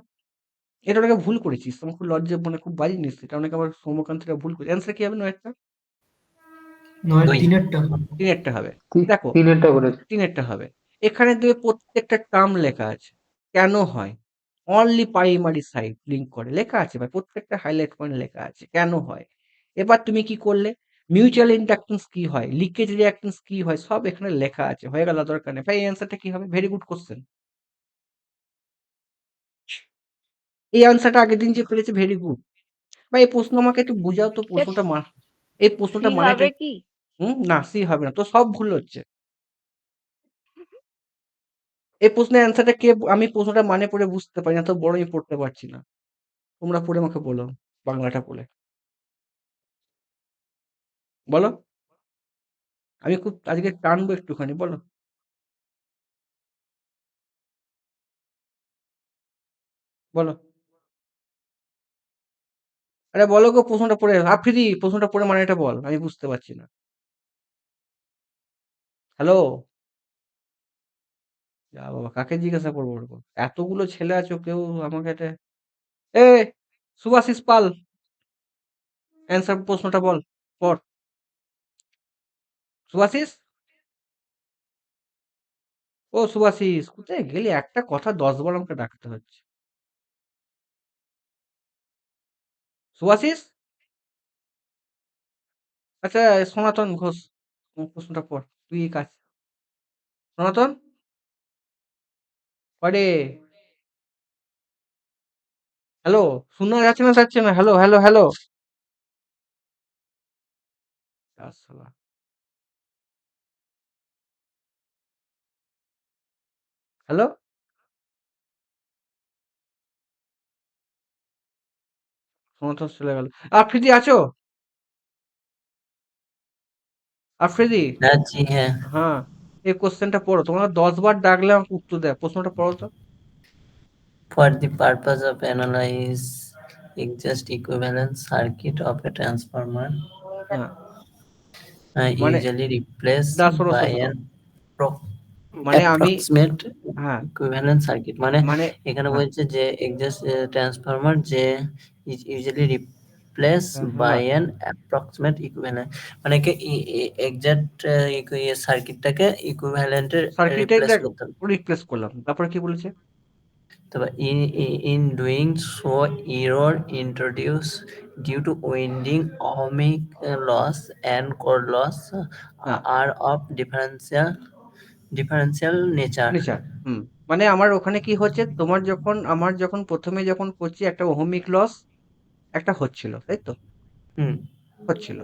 এটা অনেকে ভুল করেছিস, আমার খুব লজ্জা, মানে খুব বাজে জিনিস এটা, অনেকে আবার সৌম্যকান্তরা ভুল করে। অ্যান্সার কি হবে? নয়টা, নয় 2 তিনেরটা। তিনেরটা হবে। দেখো তিনেরটা করেছে। তিনেরটা হবে। এখানে দেবে প্রত্যেকটা টার্ম লেখা আছে, কেন হয়, অনলি প্রাইমারি সাইড লিঙ্ক করে লেখা আছে ভাই, প্রত্যেকটা হাইলাইট পয়েন্ট লেখা আছে কেন হয়। এবার তুমি কি করলে, মিউচুয়াল ইন্ডাকটেন্স কি হয়, লিকেজ রিঅ্যাকটেন্স কি হয়, সব এখানে লেখা আছে, হয়ে গেল, দরকার নেই ভাই। এই অ্যান্সারটা কি হবে? Very good question. এই অ্যান্সারটা আগের দিন যে পেরেছে ভেরি গুড। ভাই এই প্রশ্ন আমাকে একটু বুঝাও তো, প্রশ্নটা এই প্রশ্নটা সি মানেটা। হবে কি? না সি হবে না তো, সব ভুল হচ্ছে। এই প্রশ্নের অ্যান্সারটা কে, আমি প্রশ্নটা মানে পড়ে বুঝতে পারি না, তো বড় আমি পড়তে পারছি না, তোমরা পড়ে আমাকে বলো, বাংলাটা পড়ে বলো, আমি খুব আজকে টানবো একটুখানি, বলো বলো। আরে বলো গো, প্রশ্নটা পড়ে আফ্রিদি, প্রশ্নটা পড়ে মানে এটা বল, আমি বুঝতে পারছি না। হ্যালো, যা বাবা, কাকে জিজ্ঞাসা করবো ওরকম? এতগুলো ছেলে আছো, কেউ আমাকে এটা, এ সুভাশিস পাল, অ্যান্সার প্রশ্নটা বল, পড়। সুভাশিস, ও সুভাশিস কোথায় গেলি, একটা কথা 10 বার আমাকে ডাকতে হচ্ছে। সুভাশিস, আচ্ছা, সনাতন ঘোষ, প্রশ্নটা পড়, তুই কাজ, সনাতন পড়ে। হ্যালো, শোনা যাচ্ছে না, যাচ্ছে না, হ্যালো হ্যালো হ্যালো। আসসালাম, হ্যালো, সনাতন চলে গেল। আফ্রিদি আছো? আফ্রিদি, আছি, হ্যাঁ। হ্যাঁ, এই কোশ্চেনটা পড়ো, তোমরা 10 বার ডাকলে আমাকে উত্তর দেয়, প্রশ্নটা পড়ো তো। For the purpose of analyze exact equivalent circuit of a transformer, হ্যাঁ, মানে usually replaced শোনো by শোনো শোনো, an pro- মানে আমি, approximate হ্যাঁ, equivalent circuit। মানে মানে এখানে হ্যাঁ বলছে যে exact transformer যে is usually replaced হ্যাঁ by হ্যাঁ, an approximate equivalent, মানে কি exact সার্কিটটাকে ইকুইভ্যালেন্টে সার্কিটে রিপ্লেস দেখ করতে হবে। রিপ্লেস করলাম, তারপরে কি বলেছে? তবে in doing so, error introduced due to winding, ohmic loss, and core loss হ্যাঁ are of differential nature. Nature. মানে আমার ওখানে কি হচ্ছে, আমার যখন প্রথমে যখন করছি একটা ওহমিক লস একটা হচ্ছিল, তাই তো? হুম হচ্ছিল,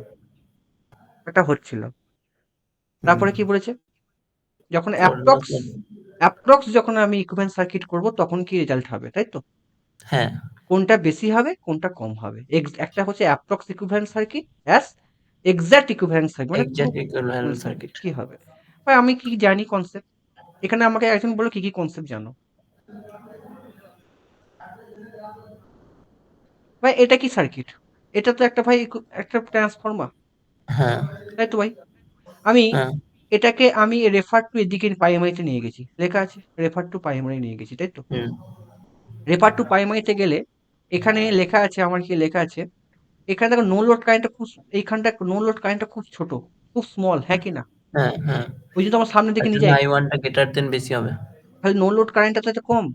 একটা হচ্ছিল। হুম তারপরে কি বলেছে, যখন core loss অ্যাপ্রক্স যখন আমি ইকুইভ্যালেন্ট সার্কিট করব তখন কি রেজাল্ট হবে, তাই তো? হ্যাঁ কোনটা বেশি হবে কোনটা কম হবে, একটা হচ্ছে approx equivalent circuit as exact equivalent circuit, মানে exact খুব equivalent সার্কিট circuit. কি হবে। ভাই আমি কি জানি কনসেপ্ট, এখানে আমাকে একজন বলো কি কি কনসেপ্ট জানো। ভাই এটা কি সার্কিট, এটা তো একটা ভাই একটা ট্রান্সফর্মার, হ্যাঁ তাই তো ভাই? আমি হ্যাঁ এটাকে আমি রেফার টু এদিকে প্রাইমারিতে নিয়ে গেছি, লেখা আছে রেফার টু প্রাইমারি নিয়ে গেছি, তাই তো? হুম রেফার টু প্রাইমারিতে গেলে এখানে লেখা আছে, আমার কি লেখা আছে, এখানে দেখো নো লোড কারেন্টটা খুব, এইখানটা নো লোড কারেন্টটা খুব ছোট, খুব স্মল, হ্যাঁ কি না? হ্যাঁ হ্যাঁ ওই জন্য আমার সামনের দিকে তার নিয়ে জন্য যাই, I1 টা greater than বেশি হবে। তাহলে নো লোড কারেন্টটা তো এটা কম,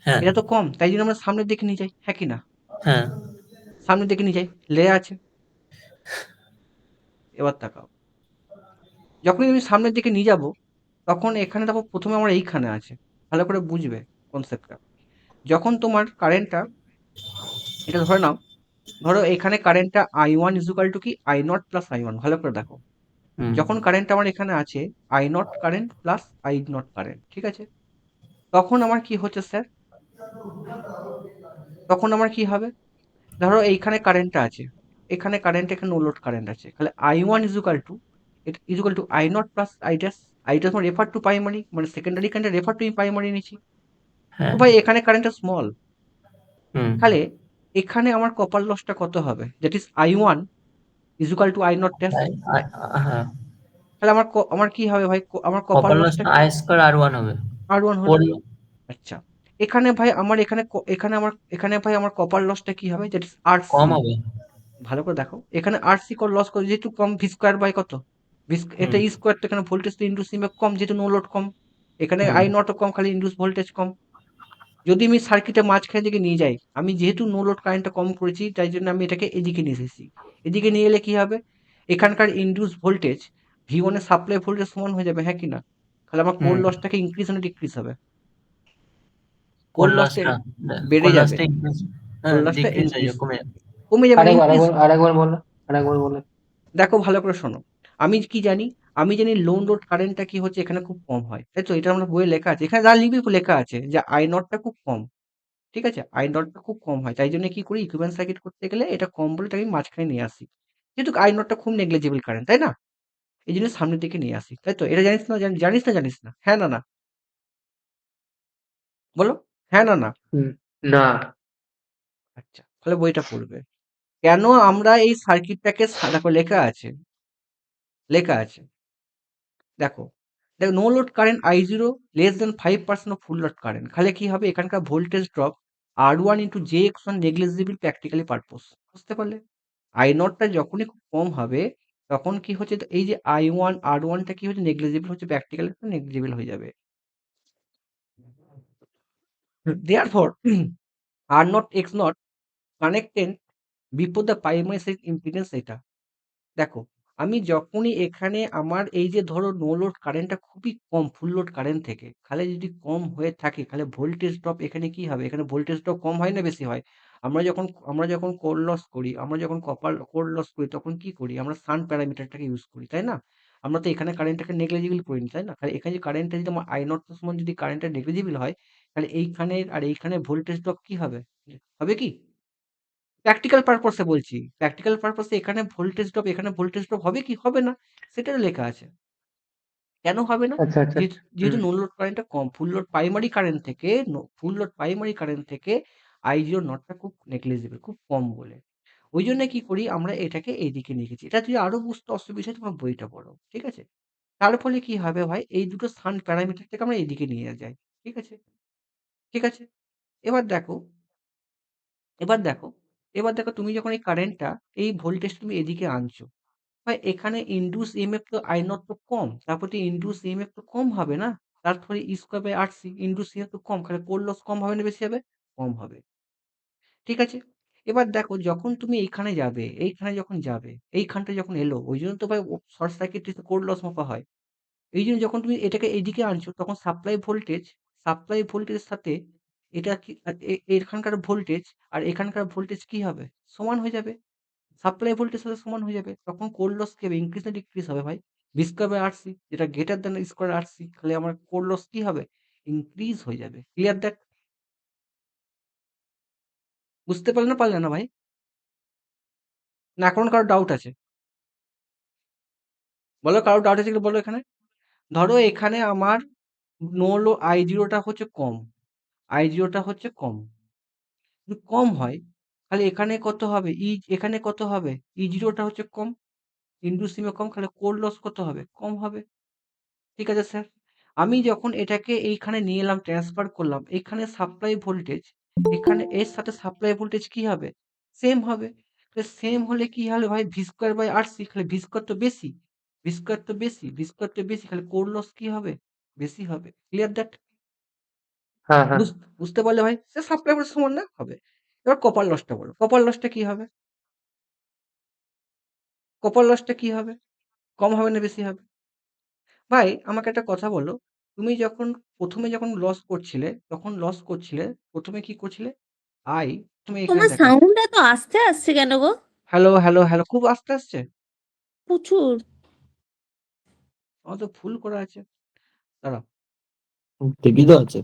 হ্যাঁ এটা তো কম, তাই জন্য আমরা সামনের দিকে নিয়ে যাই, হ্যাঁ কি না? হ্যাঁ সামনের দিকে নিয়ে যাই, লেয়া আছে। এবার তাকাও, যখনই আমি সামনের দিকে নিয়ে যাব তখন এখানে দেখো প্রথমে আমার এইখানে আছে, ভালো করে বুঝবে কনসেপ্টটা। যখন তোমার কারেন্টটা, এটা ধরে নাও, ধরো এখানে কারেন্টটা I1 ইজুকাল টু কি I0 + I1, ভালো করে দেখো। হুম যখন কারেন্ট আমার এখানে আছে I0 current plus I0 current, ঠিক আছে? তখন আমার কি হচ্ছে স্যার, তখন আমার কি হবে, ধরো এইখানে কারেন্টটা আছে, এখানে কারেন্ট, এখানে নো লোড কারেন্ট আছে, তাহলে I1 equal to I0 plus I dash. I dash মানে রেফার টু প্রাইমারি, মানে secondary current refer to primary নিচ্ছি। তো হ্যাঁ ভাই এখানে কারেন্টটা স্মল, হুম তাহলে এখানে আমার কপার লসটা কত হবে, that is I1 equal to I0 dash. হ্যাঁ তাহলে আমার কি হবে ভাই, আমার কপার কপার লস লসটা কি, I স্কয়ার R1 হবে। R1 হবে। কোর আচ্ছা, এখানে ভাই আমার এখানে ভাই আমার কপার লসটা কি হবে, দ্যাট ইজ কম RC। হবে। ভালো করে দেখো, এখানে RC লস করে যেহেতু কম, ভি স্কোয়ার বাই কত, এটা হুম ই স্কোয়ার, তো এখানে ভোল্টেজ তো ইন্ডুস ইএমএফ কম, যেহেতু নো লোড কম, এখানে হুম I0 কম, খালি ইন্ডুস ভোল্টেজ কম। যদি আমি সার্কিটে মাঝখানে দিকে নিয়ে যাই, আমি যেহেতু নো লোড কারেন্টটা কম করেছি তাই জন্য আমি এটাকে এদিকে নিয়ে এসেছি। এদিকে নিয়ে এলে কি হবে, এখানকার ইন্ডিউস ভোল্টেজ V1 এর সাপ্লাই ভোল্টেজ সমান হয়ে যাবে, হ্যাঁ কি না? তাহলে আমার কোর হুম লসটাকে ইনক্রিজ না ডিক্রিজ হবে, কোর কোর লসটা লসটা বেড়ে কোর যাবে, লসটা ইনক্রিজ কোর হ্যাঁ লসটা ডিক্রিজ হয়ে ইনক্রিজ যাবে কমে যাবে। কমে যাবে না, আরেকবার ইনক্রিজ। আরেকবার আরেকবার বলো, আরেকবার বলো। দেখো ভালো করে শোনো, আমি কি জানি, আমি জানি লো লোড কারেন্টটা কি হচ্ছে এখানে খুব কম হয়, তাই তো? এটা আমরা বইয়ে লেখা আছে, এখানে যা লিখবি লেখা আছে যে I0টা খুব কম, ঠিক আছে? I0টা খুব কম হয়, তাই জন্য কি করি, ইকুইভ্যালেন্ট সার্কিট করতে গেলে এটা কম বলে তাকে আমি মাঝখানে নিয়ে আসি, যেহেতু I0টা খুব নেগলিজিবল কারেন্ট, তাই না? এই জন্য সামনের দিকে নিয়ে আসি, তাই তো? এটা জানিস না, জানিস না, জানিস না, হ্যাঁ না না, বলো, হ্যাঁ না না। হুম, না। আচ্ছা, তাহলে বইটা পড়বে। কেন আমরা এই সার্কিটটাকে দেখো লেখা আছে, লেখা আছে, দেখো, দেখো no load current I0 less than 5% of full load current, তাহলে কি হবে, এখানকার voltage drop R1 into JX1 negligible practically purpose, বুঝতে পারলে? I0টা যখনই খুব কম হবে তখন কি হচ্ছে, এই যে I1 R1টা কি হচ্ছে, নেগলিজিবল হচ্ছে, প্র্যাকটিক্যালি নেগলিজিবল হয়ে যাবে। Therefore R0 X0 connected before the primary side impedance, এটা দেখো, আমি যখনই এখানে আমার এই যে ধরো নো লোড কারেন্টটা খুবই কম ফুল লোড কারেন্ট থেকে, তাহলে যদি কম হয়ে থাকে তাহলে ভোল্টেজ ড্রপ এখানে কি হবে, এখানে ভোল্টেজ ড্রপ কম হয় না বেশি হয়? আমরা যখন কোর লস করি, আমরা যখন কোর লস করি তখন কি করি, আমরা সান প্যারামিটারটাকে ইউজ করি, তাই না? আমরা তো এখানে কারেন্টটাকে নেগলিজিবল করি নি, তাই না? তাহলে এখানে যে কারেন্টটা যদি আমার I0 সমান যদি কারেন্টটা নেগলিজিবল হয়, তাহলে এইখানে আর এইখানে ভোল্টেজ ড্রপ কি হবে, হবে কি? প্র্যাকটিক্যাল পারপসে বলছি, প্র্যাকটিক্যাল পারপসে এখানে ভোল্টেজ ড্রপ হবে কি হবে না, সেটা লেখা আছে। কেন হবে না, আচ্ছা আচ্ছা। যেহেতু হুম। নো লোড কারেন্টটা কম, ফুল লোড প্রাইমারি কারেন্ট থেকে I0 নটটা খুব নেগলিজিবল, খুব কম বলে, ওই জন্য কি করি, আমরা এটাকে এইদিকে নিয়ে গেছি। এটা যদি আরো বুঝতে অসুবিধা হয় তোমার বইটা পড়ো, ঠিক আছে? তার ফলে কি হবে ভাই, এই দুটো সান প্যারামিটার থেকে আমরা এইদিকে নিয়ে যাই, ঠিক আছে? ঠিক আছে, এবার দেখো, এবার দেখো, এবার দেখো, তুমি যখন এই কারেন্টটা, এই ভোল্টেজ তুমি এদিকে আনছো, ভাই এখানে ইনডিউস ইএমএফ তো I0 তো কম, তারপর তো ইনডিউস ইএমএফ তো কম হবে না? তারপরে E square by R C into C তো কম, তাহলে কোর লস কম হবে না বেশি হবে? কম হবে। ঠিক আছে, এবার দেখো যখন তুমি এইখানে যাবে, এইখানে যখন যাবে, এইখানটা যখন এলো, ওই জন্য তো ভাই শর্ট সার্কিট কোর লস মাপা হয়। এই জন্য যখন তুমি এটাকে এইদিকে আনছো তখন সাপ্লাই ভোল্টেজের সাথে এটা কি এখানকার ভোল্টেজ আর এখানকার ভোল্টেজ কি হবে? সমান হয়ে যাবে। সাপ্লাই ভোল্টেজের সাথে সমান হয়ে যাবে। তখন কোর লস কি হবে? ইনক্রিজ না ডিক্রিজ হবে ভাই? V square by R C, যেটা greater than square R C, তাহলে আমার কোর লস কি হবে? ইনক্রিজ হয়ে যাবে। Clear that? বুঝতে পারলে না পারলে না ভাই? না এখন কারো ডাউট আছে? বলো, কারো ডাউট আছে কি বলো এখানে। ধরো এখানে আমার নো লো আই জিরোটা হচ্ছে কম, আই জিরোটা হচ্ছে কম, যদি কম হয় তাহলে এখানে কত হবে? এখানে কত হবে? ই জিরোটা হচ্ছে কম, ইন্টু সিমে কম, তাহলে কোর লস কত হবে? কম হবে। ঠিক আছে স্যার, আমি যখন এটাকে এইখানে নিয়ে এলাম, ট্রান্সফার করলাম, এখানে সাপ্লাই ভোল্টেজ, এখানে এর সাথে সাপ্লাই ভোল্টেজ কি হবে? সেম হবে। সেম হলে কি হলো ভাই? V square by R C, তাহলে ভি স্কোয়ার তো বেশি, ভি স্কোয়ার তো বেশি, ভি স্কোয়ার তো বেশি, তাহলে কোর লস কি হবে? বেশি হবে। Clear that? হ্যাঁ হ্যাঁ বুঝতে পারলে ভাই? সে সাপ্লাই ভোল্টেজ সমান না হবে। এবার কপার লসটা বলো, কপার লসটা কি হবে? কপার লসটা কি হবে? কম হবে না বেশি হবে? ভাই আমাকে একটা কথা বলো, তুমি যখন প্রথমে যখন লস করছিলে, তখন লস করছিলে, প্রথমে কি করছিলে? আই, তুমি এখানে তোমার দেখাচ্ছ, সাউন্ড এত আস্তে আসছে কেন গো? হ্যালো হ্যালো হ্যালো, খুব আস্তে আসছে। প্রচুর। আমার তো ফুল করা আছে, দাঁড়াও। ঠিকই তো আছে।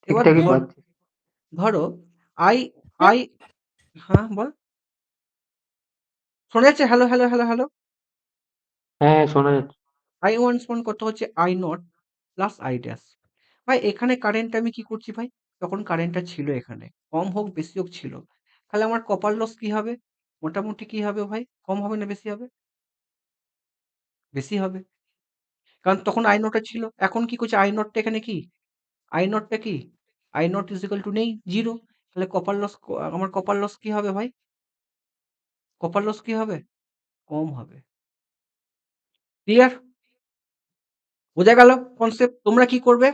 এবার ঠিকঠাকই পাচ্ছি। ধরো আই, আই, হ্যাঁ বল, শোনা যাচ্ছে? Hello hello hello hello. হ্যাঁ শোনা যাচ্ছে। আই ওয়ান সমান কত হচ্ছে? I not plus I dash. ভাই এখানে কারেন্ট আমি কি করছি ভাই? তখন কারেন্টটা ছিল এখানে, কম হোক বেশি হোক ছিল, তাহলে আমার কপার লস কি হবে? মোটামুটি কি হবে ভাই? কম হবে না বেশি হবে? বেশি হবে। কারণ তখন আই নটটা ছিল, এখন কি করছে? আই নটটা এখানে কি? আই নটটা কি? I not is equal two নেই, জিরো। তাহলে কপার লস, আমার কপার লস কি হবে ভাই? কপার লস কি হবে? কম হবে। ক্লিয়ার? বোঝা গেল কনসেপ্ট? তোমরা কি করবে?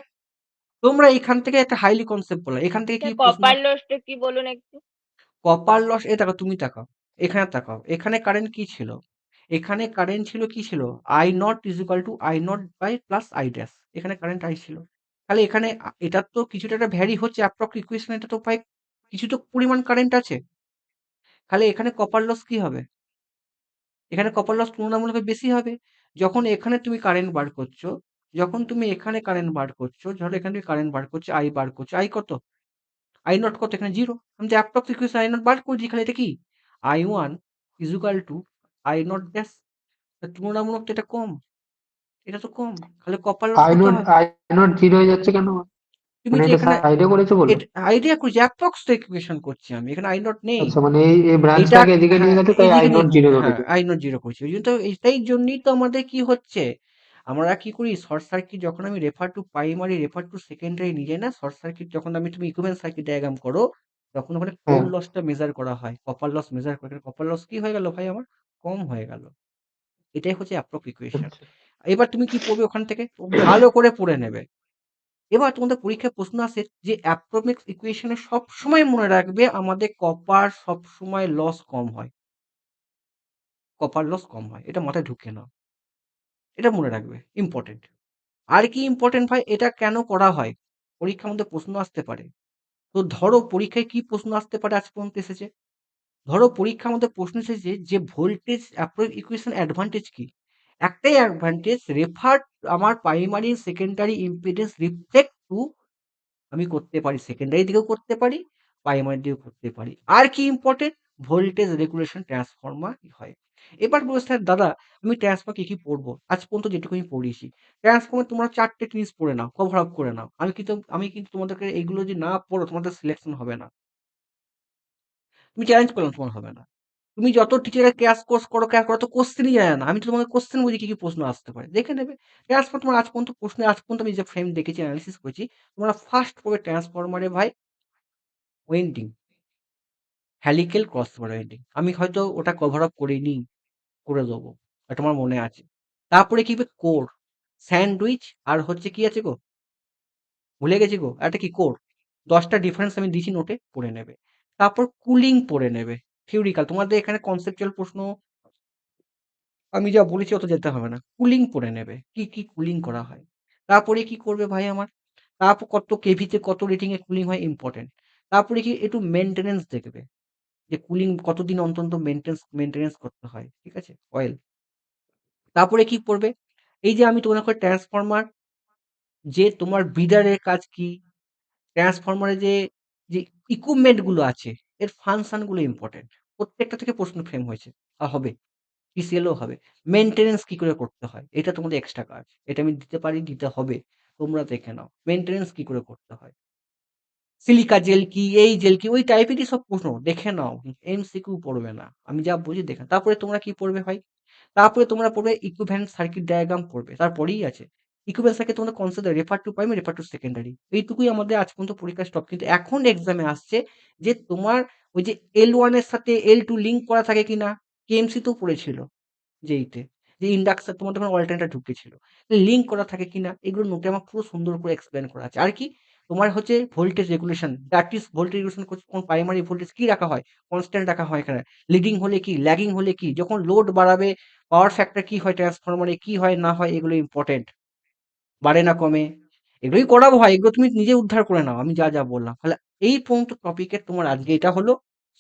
তোমরা এখান থেকে একটা হাইলি কনসেপ্ট বলো, এখান থেকে কি প্রশ্ন? কপার লসটা কি বলুন একটু? কপার লস, এ দেখো তুমি তাকাও, এখানে তাকাও, এখানে কারেন্ট কি ছিল? এখানে কারেন্ট ছিল কি ছিল? I not is equal to I not by plus I dash, এখানে কারেন্ট আই ছিল। তাহলে এখানে এটার তো কিছুটা একটা ভ্যারি হচ্ছে, অ্যাপ্রক্স ইকুয়েশন, এটা তো ভাই কিছু তো পরিমাণ কারেন্ট আছে। তাহলে এখানে কপার লস কি হবে? এখানে কপার লস তুলনামূলক বেশি হবে। যখন এখানে তুমি কারেন্ট বার করছো, যখন তুমি এখানে কারেন্ট বার করছো, ধরো এখানে তুমি কারেন্ট বার করছো, আই বার করছো, আই কত? আই নট কত? এখানে জিরো। আমি যে অ্যাপ্রক্স ইকুয়েশন আই নট বার করছি, এখানে এটা কি? I one is equal to I not dash, তুলনামূলক তো এটা কম, এটা তো কম, তাহলে কপার লস কত হবে? আই নট জিরো হয়ে যাচ্ছে কেন? তুমি মানে যে এটা এখানে সাইডে করেছে বলে? আইডিয়া করছি, অ্যাপ্রক্স ইকুয়েশন করছি আমি, এখানে আই নট নেই। আচ্ছা মানে এই এইটা, ব্রাঞ্চটাকে এদিকে হ্যাঁ নিয়ে গেছে তাই আই এইদিকে নট নিয়ে, জিরো হ্যাঁ ধরেছে। আই নট জিরো করছি, ওই জন্য তো এইটাই জন্যই তো আমাদের কি হচ্ছে, আমরা কি করি শর্ট সার্কিট, যখন আমি refer to primary refer to secondary নিয়ে যাই না, শর্ট সার্কিট যখন তুমি ইকুইভ্যালেন্ট সার্কিট ডায়াগ্রাম করো, তখন ওখানে কোর হ্যাঁ লসটা মেজার করা হয়, কপার লস মেজার করে। কপার লস কি হয়ে গেল ভাই আমার? কম হয়ে গেল। এটাই হচ্ছে অ্যাপ্রক্স ইকুয়েশন। আচ্ছা এবার তুমি কি পড়বে ওখান থেকে? ভালো করে পড়ে নেবে। এবার তোমাদের পরীক্ষায় প্রশ্ন আসে যে অ্যাপ্রক্স ইকুয়েশনে সবসময় মনে রাখবে আমাদের কপার সবসময় লস কম হয়, কপার লস কম হয়, এটা মাথায় ঢুকিয়ে নাও, এটা মনে রাখবে, ইম্পর্টেন্ট। আর কি ইম্পর্টেন্ট ভাই, এটা কেন করা হয়? পরীক্ষার মধ্যে প্রশ্ন আসতে পারে। তো ধরো পরীক্ষায় কি প্রশ্ন আসতে পারে আজ পর্যন্ত এসেছে? ধরো পরীক্ষার মধ্যে প্রশ্ন এসেছে যে ভোল্টেজ অ্যাপ্রক্স ইকুয়েশন অ্যাডভান্টেজ কি? একটাই অ্যাডভান্টেজ, রেফার আমার primary secondary impedance reflect to, আমি করতে পারি সেকেন্ডারি দিকেও করতে পারি, প্রাইমারি দিকেও করতে পারি। আর কি ইম্পর্টেন্ট? ভোল্টেজ রেগুলেশন ট্রান্সফর্মার হয়। এবার বলছে স্যার দাদা আমি ট্রান্সফর্মার কি পড়বো? আজ পর্যন্ত যেটুকু আমি পড়িয়েছি, ট্রান্সফর্মার তোমরা 4টে জিনিস পড়ে নাও, কভার আপ করে নাও। আমি কিন্তু তোমাদেরকে এইগুলো যদি না পড়ো তোমাদের সিলেকশন হবে না। তুমি চ্যালেঞ্জ করলাম, তোমার হবে না। তুমি যত টিচারের ক্র্যাশ কোর্স করো, ক্র্যাশ করো, তো কোশ্চেনই জানে না। আমি তো তোমাকে কোশ্চেন বুঝি কি কি প্রশ্ন আসতে পারে, দেখে নেবে। ট্রান্সফর্মার তোমার আজ পর্যন্ত প্রশ্নে, আজ পর্যন্ত আমি যে ফ্রেম দেখেছি, অ্যানালিসিস করেছি, তোমরা ফার্স্ট পড়বে ট্রান্সফরমারে ভাই ওয়েন্ডিং, হ্যালিকেল ক্রস ওয়েন্ডিং। আমি হয়তো ওটা কভার আপ করিনি, করে দেবো, এটা আমার মনে আছে। তারপরে কি কোর, স্যান্ডউইচ আর হচ্ছে কি আছে গো, ভুলে গেছি গো, একটা কি কোর। 10টা ডিফারেন্স আমি দিয়েছি নোটে, পড়ে নেবে। তারপর কুলিং পড়ে নেবে। থিওরিক্যাল তোমাদের এখানে কনসেপচুয়াল প্রশ্ন আমি যা বলেছি অত যেতে হবে না। কুলিং পড়ে নেবে। কি, কি কুলিং করা হয়। তারপরে কি করবে ভাই আমার? তারপর কত কেভিতে কত রেটিং এ কুলিং হয় ইম্পোর্টেন্ট। তারপরে কি একটু মেইনটেন্যান্স দেখবে। যে কুলিং কতদিন অন্তর, অন্তর মেইনটেন্যান্স করতে হয়। ঠিক আছে? অয়েল। তারপরে কি করবে? এই যে আমি তোমাকে ট্রান্সফরমার, যে তোমার ব্রিডারের কাজ কি? ট্রান্সফরমারে যে ইকুইপমেন্ট গুলো আছে, এর ফাংশন গুলো ইম্পোর্টেন্ট। প্রত্যেকটা থেকে প্রশ্ন ফ্রেম হয়েছে। আর হবে। পিসিএলও হবে। মেইনটেন্যান্স কি করে করতে হয়? এটা তোমাদের এক্সট্রা কাজ। এটা আমি দিতে পারি, দিতে হবে। তোমরা দেখে নাও। মেইনটেন্যান্স কি করে করতে হয়? সিলিকা জেল কি, এই জেল কি, ওই টাইপেরই সব প্রশ্ন। দেখে নাও। এমসিকিউ পড়বে না। আমি যা বলছি দেখে নাও। তারপরে তোমরা কি পড়বে ভাই? তারপরে তোমরা পড়বে ইকুইভ্যালেন্ট সার্কিট ডায়াগ্রাম পড়বে। তারপরেই আছে। ইকুইভ্যালেন্ট সার্কিট তোমরা consider refer to primary, refer to secondary. এইটুকুই আমাদের আজ পর্যন্ত পরীক্ষার স্টপ। কিন্তু এখন এক্সামে আসছে যে তোমার ওই যে L1 এর সাথে L2 লিংক করা থাকে কিনা? কেএমসি তেও পড়েছিল। যেইতে যে ইন্ডাকশন তোমার তখন অল্টারনেটর ঢুকেছিল, লিঙ্ক করা থাকে কিনা এগুলো নোটে আমার পুরো সুন্দর করে এক্সপ্লেন করা আছে। আর কি তোমার হচ্ছে voltage regulation, that is voltage regulation কোন প্রাইমারি ভোল্টেজ কি রাখা হয়, কনস্ট্যান্ট রাখা হয় এখানে। লিডিং হলে কি, ল্যাগিং হলে কি, যখন লোড বাড়াবে পাওয়ার ফ্যাক্টর কি হয়, ট্রান্সফরমারে কি হয় না হয়, এগুলো ইম্পর্টেন্ট। বাড়ে না কমে, এগুলোই করাবো ভাই। এগুলো তুমি নিজে উদ্ধার করে নাও আমি যা যা বললাম। তাহলে এই পর্যন্ত টপিকের তোমার আজকে এটা হলো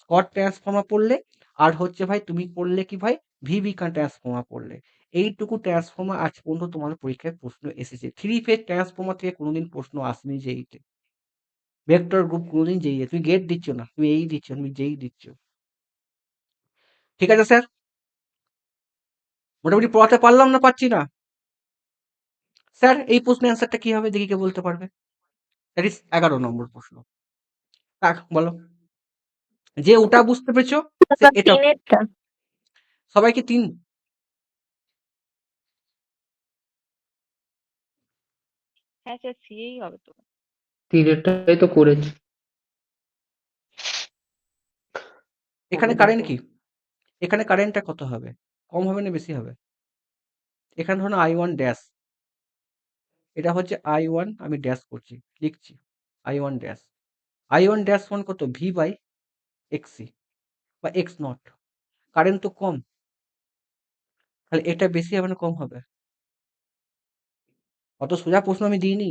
স্কট ট্রান্সফর্মার পড়লে, আর হচ্ছে ভাই তুমি পড়লে কি ভাই, ভিবিকান ট্রান্সফর্মার পড়লে। এইটুকু ট্রান্সফর্মার আজ পর্যন্ত তোমাদের পরীক্ষায় প্রশ্ন এসেছে। থ্রি ফেজ ট্রান্সফর্মার থেকে কোনোদিন প্রশ্ন আসেনি যেইতে। ভেক্টর গ্রুপ কোনোদিন যেই, তুমি গেট দিচ্ছ না, তুমি এই দিচ্ছ, তুমি যেই দিচ্ছ। ঠিক আছে স্যার, মোটামুটি পড়াতে পারলাম না পারছি না? স্যার এই প্রশ্নের অ্যান্সারটা কি হবে দেখি কে বলতে পারবে? দ্যাট ইজ 11 নম্বর প্রশ্ন। বলো। যে ওটা বুঝতে পেরেছো সে এটা। তিনেরটা। সবাইকে 3। হ্যাঁ স্যার, সিয়েই হবে তো। তিনেরটাই তো করেছি। এখানে কারেন্ট কি? এখানে কারেন্টটা কত হবে? কম হবে না বেশি হবে? এখানে ধরুন I1 ড্যাশ, এটা হচ্ছে I1, আমি ড্যাশ করছি, লিখছি I1 ড্যাশ। I1 ড্যাশ সমান কত? V বাই XC বা X নট। কারেন্ট তো কম, তাহলে এটা বেশি হবে না কম হবে? অত সোজা প্রশ্ন আমি দিইনি,